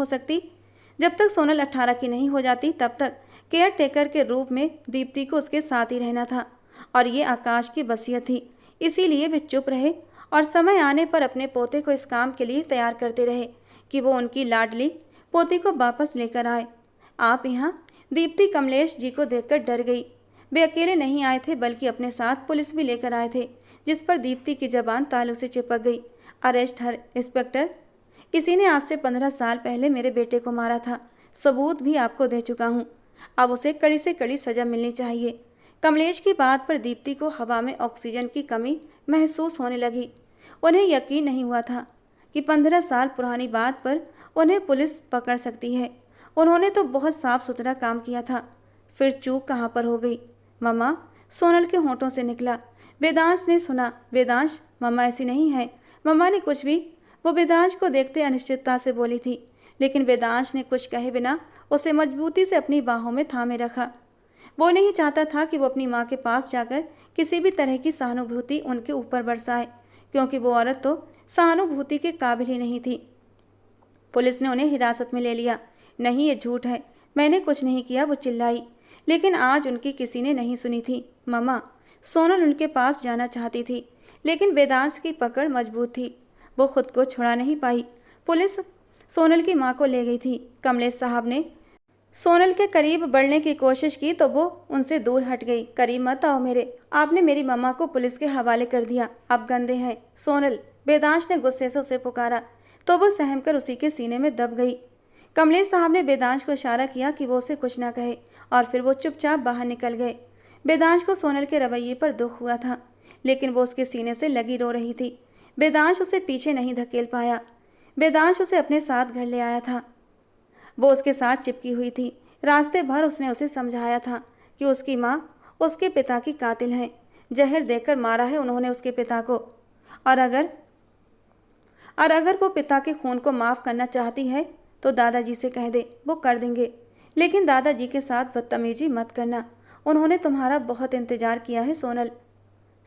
हो जाती तब तक केयर टेकर के रूप में दीप्ति को उसके साथ ही रहना था। और ये आकाश की वसीयत थी, इसीलिए वे चुप रहे और समय आने पर अपने पोते को इस काम के लिए तैयार करते रहे कि वो उनकी लाडली पोती को वापस लेकर आए। आप यहाँ? दीप्ति कमलेश जी को देखकर डर गई। वे अकेले नहीं आए थे, बल्कि अपने साथ पुलिस भी लेकर आए थे, जिस पर दीप्ति की जबान तालू से चिपक गई। अरेस्ट हर इंस्पेक्टर, किसी ने आज से 15 साल पहले मेरे बेटे को मारा था। सबूत भी आपको दे चुका हूँ। अब उसे कड़ी से कड़ी सजा मिलनी चाहिए। कमलेश की बात पर दीप्ति को हवा में ऑक्सीजन की कमी महसूस होने लगी। उन्हें यकीन नहीं हुआ था कि 15 साल पुरानी बात पर उन्हें पुलिस पकड़ सकती है। उन्होंने तो बहुत साफ सुथरा काम किया था। फिर चूक कहाँ पर हो गई? मम्मा, सोनल के होंठों से निकला। वेदांश ने सुना। वेदांश, मम्मा ऐसी नहीं है। मम्मा ने कुछ भी, वो वेदांश को देखते अनिश्चितता से बोली थी, लेकिन वेदांश ने कुछ कहे बिना उसे मजबूती से अपनी बाहों में थामे रखा। वो नहीं चाहता था कि वो अपनी माँ के पास जाकर किसी भी तरह की सहानुभूति उनके ऊपर बरसाए, क्योंकि वो औरत तो सहानुभूति के काबिल ही नहीं थी। पुलिस ने उन्हें हिरासत में ले लिया। नहीं, ये झूठ है, मैंने कुछ नहीं किया, वो चिल्लाई। लेकिन आज उनकी किसी ने नहीं सुनी थी। मम्मा, सोनल उनके पास जाना चाहती थी, लेकिन वेदांश की पकड़ मजबूत थी। वो खुद को छुड़ा नहीं पाई। पुलिस सोनल की माँ को ले गई थी। कमलेश साहब ने सोनल के करीब बढ़ने की कोशिश की तो वो उनसे दूर हट गई। करीब मत आओ मेरे, आपने मेरी मम्मा को पुलिस के हवाले कर दिया, आप गंदे हैं। सोनल, वेदांश ने गुस्से से उसे पुकारा, तो वो सहम कर उसी के सीने में दब गई। कमलेश साहब ने वेदांश को इशारा किया कि वो उसे कुछ ना कहे, और फिर वो चुपचाप बाहर निकल गए। वेदांश को सोनल के रवैये पर दुख हुआ था, लेकिन वो उसके सीने से लगी रो रही थी। वेदांश उसे पीछे नहीं धकेल पाया। वेदांश उसे अपने साथ घर ले आया था। वो उसके साथ चिपकी हुई थी। रास्ते भर उसने उसे समझाया था कि उसकी माँ उसके पिता की कातिल है, जहर देकर मारा है उन्होंने उसके पिता को। और अगर वो पिता के खून को माफ़ करना चाहती है तो दादाजी से कह दे, वो कर देंगे। लेकिन दादाजी के साथ बदतमीजी मत करना, उन्होंने तुम्हारा बहुत इंतजार किया है सोनल।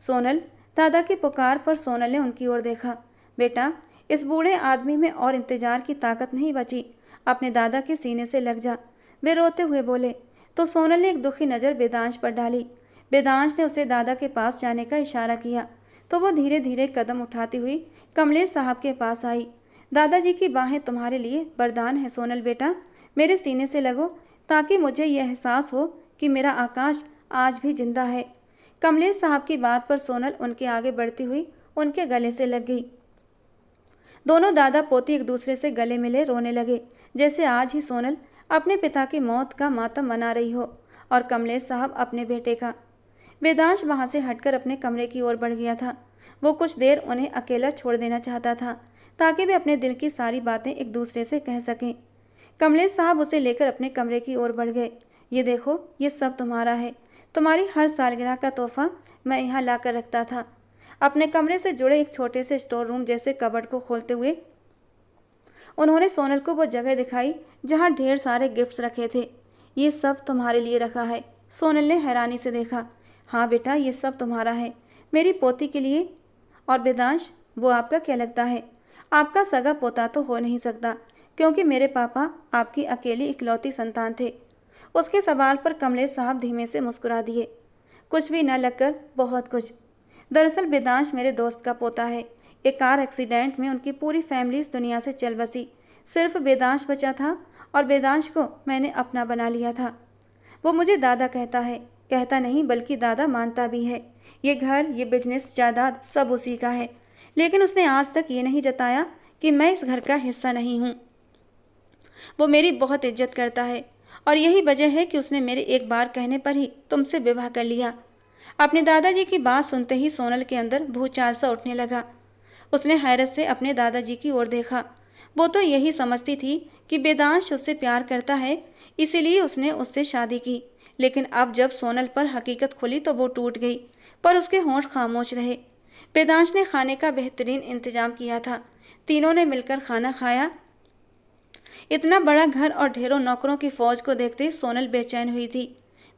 सोनल, दादा की पुकार पर सोनल ने उनकी ओर देखा। बेटा, इस बूढ़े आदमी में और इंतजार की ताकत नहीं बची, अपने दादा के सीने से लग जा, वे रोते हुए बोले। तो सोनल ने एक दुखी नज़र वेदांश पर डाली। वेदांश ने उसे दादा के पास जाने का इशारा किया तो वो धीरे धीरे कदम उठाती हुई कमलेश साहब के पास आई। दादाजी की बाहें तुम्हारे लिए वरदान है सोनल बेटा, मेरे सीने से लगो ताकि मुझे यह एहसास हो कि मेरा आकाश आज भी जिंदा है। कमलेश साहब की बात पर सोनल उनके आगे बढ़ती हुई उनके गले से लग गई। दोनों दादा पोती एक दूसरे से गले मिले रोने लगे, जैसे आज ही सोनल अपने पिता की मौत का मातम मना रही हो और कमलेश साहब अपने बेटे का। वेदांश वहाँ से हटकर अपने कमरे की ओर बढ़ गया था। वो कुछ देर उन्हें अकेला छोड़ देना चाहता था ताकि वे अपने दिल की सारी बातें एक दूसरे से कह सकें। कमलेश साहब उसे लेकर अपने कमरे की ओर बढ़ गए। ये देखो, ये सब तुम्हारा है, तुम्हारी हर सालगिरह का तोहफा मैं यहाँ ला कर रखता था। अपने कमरे से जुड़े एक छोटे से स्टोर रूम जैसे कबर्ड को खोलते हुए उन्होंने सोनल को वो जगह दिखाई जहाँ ढेर सारे गिफ्ट्स रखे थे। ये सब तुम्हारे लिए रखा है। सोनल ने हैरानी से देखा। हाँ बेटा, ये सब तुम्हारा है, मेरी पोती के लिए। और वेदांश, वो आपका क्या लगता है? आपका सगा पोता तो हो नहीं सकता क्योंकि मेरे पापा आपकी अकेली इकलौती संतान थे। उसके सवाल पर कमलेश साहब धीमे से मुस्कुरा दिए। कुछ भी न लगकर बहुत कुछ। दरअसल वेदांश मेरे दोस्त का पोता है। एक कार एक्सीडेंट में उनकी पूरी फैमिली इस दुनिया से चल बसी, सिर्फ वेदांश बचा था और वेदांश को मैंने अपना बना लिया था। वो मुझे दादा कहता है, कहता नहीं बल्कि दादा मानता भी है। ये घर, ये बिजनेस, जायदाद सब उसी का है, लेकिन उसने आज तक ये नहीं जताया कि मैं इस घर का हिस्सा नहीं हूँ। वो मेरी बहुत इज्जत करता है और यही वजह है कि उसने मेरे एक बार कहने पर ही तुमसे विवाह कर लिया। अपने दादाजी की बात सुनते ही सोनल के अंदर भूचाल सा उठने लगा। उसने हैरत से अपने दादाजी की ओर देखा। वो तो यही समझती थी कि वेदांश उससे प्यार करता है, इसीलिए उसने उससे शादी की। लेकिन अब जब सोनल पर हकीकत खुली तो वो टूट गई, पर उसके होंठ खामोश रहे। वेदांश ने खाने का बेहतरीन इंतजाम किया था। तीनों ने मिलकर खाना खाया। इतना बड़ा घर और ढेरों नौकरों की फौज को देखते सोनल बेचैन हुई थी।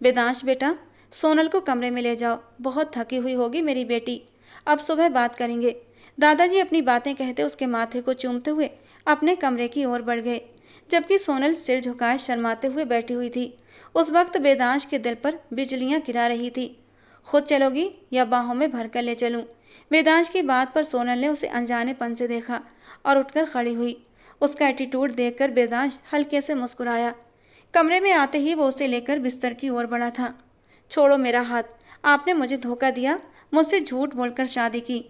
वेदांश बेटा, सोनल को कमरे में ले जाओ, बहुत थकी हुई होगी मेरी बेटी, अब सुबह बात करेंगे। दादाजी अपनी बातें कहते उसके माथे को चूमते हुए अपने कमरे की ओर बढ़ गए, जबकि सोनल सिर झुकाए शर्माते हुए बैठी हुई थी। उस वक्त वेदांश के दिल पर बिजलियां गिरा रही थी। खुद चलोगी या बाहों में भरकर ले चलूं? वेदांश की बात पर सोनल ने उसे अनजानेपन से देखा और उठकर खड़ी हुई। उसका एटीट्यूड देखकर वेदांश हल्के से मुस्कुराया। कमरे में आते ही वो उसे लेकर बिस्तर की ओर बढ़ा था। छोड़ो मेरा हाथ, आपने मुझे धोखा दिया, मुझसे झूठ बोलकर शादी की।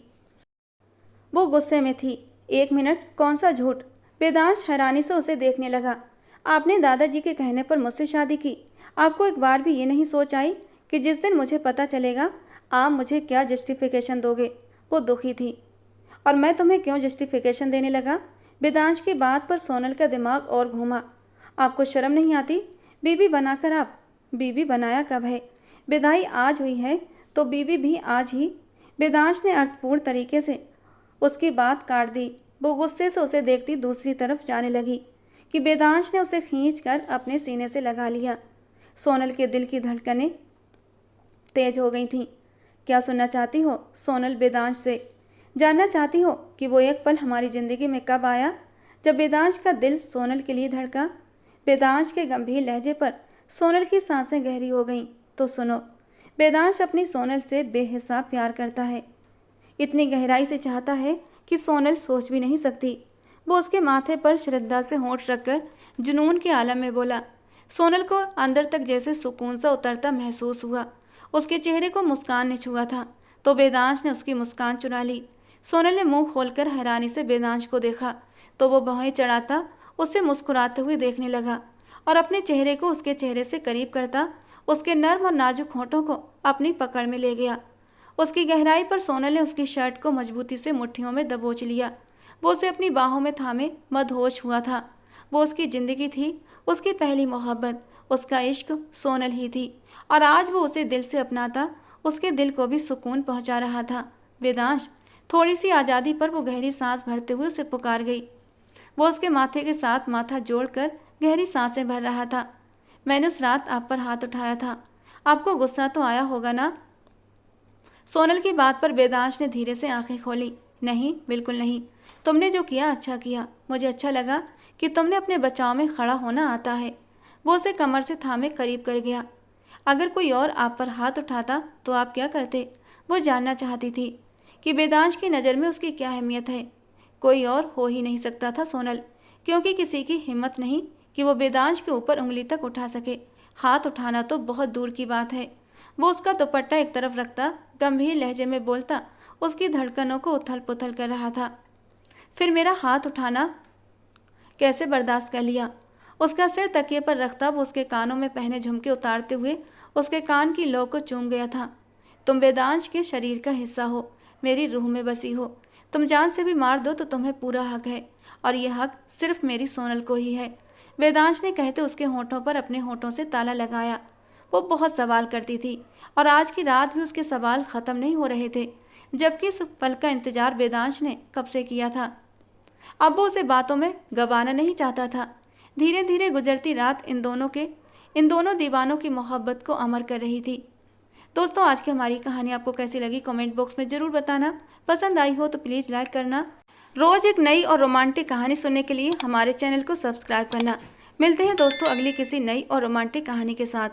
वो गुस्से में थी। 1 मिनट, कौन सा झूठ? वेदांश हैरानी से उसे देखने लगा। आपने दादाजी के कहने पर मुझसे शादी की। आपको एक बार भी ये नहीं सोच आई कि जिस दिन मुझे पता चलेगा आप मुझे क्या जस्टिफिकेशन दोगे? वो दुखी थी। और मैं तुम्हें क्यों जस्टिफिकेशन देने लगा? वेदांश की बात पर सोनल का दिमाग और घूमा। आपको शर्म नहीं आती? बीबी बनाकर आप बीबी बनाया कब है? विदाई आज हुई है तो बीबी भी आज ही। वेदांश ने अर्थपूर्ण तरीके से उसकी बात काट दी। वो गुस्से से उसे देखती दूसरी तरफ जाने लगी कि वेदांश ने उसे खींचकर अपने सीने से लगा लिया। सोनल के दिल की धड़कनें तेज हो गई थीं। क्या सुनना चाहती हो सोनल? वेदांश से जानना चाहती हो कि वो एक पल हमारी ज़िंदगी में कब आया जब वेदांश का दिल सोनल के लिए धड़का? वेदांश के गंभीर लहजे पर सोनल की सांसें गहरी हो गईं। तो सुनो, वेदांश अपनी सोनल से बेहिसाब प्यार करता है, इतनी गहराई से चाहता है कि सोनल सोच भी नहीं सकती। वो उसके माथे पर श्रद्धा से होंठ रखकर जुनून के आलम में बोला। सोनल को अंदर तक जैसे सुकून सा उतरता महसूस हुआ। उसके चेहरे को मुस्कान ने छुआ था तो वेदांश ने उसकी मुस्कान चुरा ली। सोनल ने मुंह खोलकर हैरानी से वेदांश को देखा तो वो बाहें चढ़ाता उससे मुस्कुराते हुए देखने लगा और अपने चेहरे को उसके चेहरे से करीब करता उसके नर्म और नाजुक होठों को अपनी पकड़ में ले गया। उसकी गहराई पर सोनल ने उसकी शर्ट को मजबूती से मुट्ठियों में दबोच लिया। वो उसे अपनी बाहों में थामे मदहोश हुआ था। वो उसकी ज़िंदगी थी, उसकी पहली मोहब्बत, उसका इश्क सोनल ही थी और आज वो उसे दिल से अपनाता उसके दिल को भी सुकून पहुंचा रहा था। वेदांश, थोड़ी सी आज़ादी पर वो गहरी सांस भरते हुए उसे पुकार गई। वो उसके माथे के साथ माथा जोड़कर गहरी सांसें भर रहा था। मैंने उस रात आप पर हाथ उठाया था, आपको गुस्सा तो आया होगा ना? सोनल की बात पर वेदांश ने धीरे से आंखें खोली। नहीं, बिल्कुल नहीं। तुमने जो किया अच्छा किया। मुझे अच्छा लगा कि तुमने अपने बचाव में खड़ा होना आता है। वो उसे कमर से थामे करीब कर गया। अगर कोई और आप पर हाथ उठाता तो आप क्या करते? वो जानना चाहती थी कि वेदांश की नज़र में उसकी क्या अहमियत है। कोई और हो ही नहीं सकता था सोनल, क्योंकि किसी की हिम्मत नहीं कि वो वेदांश के ऊपर उंगली तक उठा सके। हाथ उठाना तो बहुत दूर की बात है। वो उसका दुपट्टा एक तरफ रखता गंभीर लहजे में बोलता उसकी धड़कनों को उथल पुथल कर रहा था। फिर मेरा हाथ उठाना कैसे बर्दाश्त कर लिया? उसका सिर तकिए पर रखता वो उसके कानों में पहने झुमके उतारते हुए उसके कान की लौ को चूम गया था। तुम वेदांश के शरीर का हिस्सा हो, मेरी रूह में बसी हो। तुम जान से भी मार दो तो तुम्हें पूरा हक है, और यह हक सिर्फ मेरी सोनल को ही है। वेदांश ने कहते उसके होठों पर अपने होठों से ताला लगाया। वो बहुत सवाल करती थी और आज की रात भी उसके सवाल ख़त्म नहीं हो रहे थे, जबकि इस पल का इंतजार वेदांश ने कब से किया था। अब वो उसे बातों में गंवाना नहीं चाहता था। धीरे धीरे गुजरती रात इन दोनों दीवानों की मोहब्बत को अमर कर रही थी। दोस्तों, आज की हमारी कहानी आपको कैसी लगी कमेंट बॉक्स में ज़रूर बताना। पसंद आई हो तो प्लीज़ लाइक करना। रोज़ एक नई और रोमांटिक कहानी सुनने के लिए हमारे चैनल को सब्सक्राइब करना। मिलते हैं दोस्तों अगली किसी नई और रोमांटिक कहानी के साथ।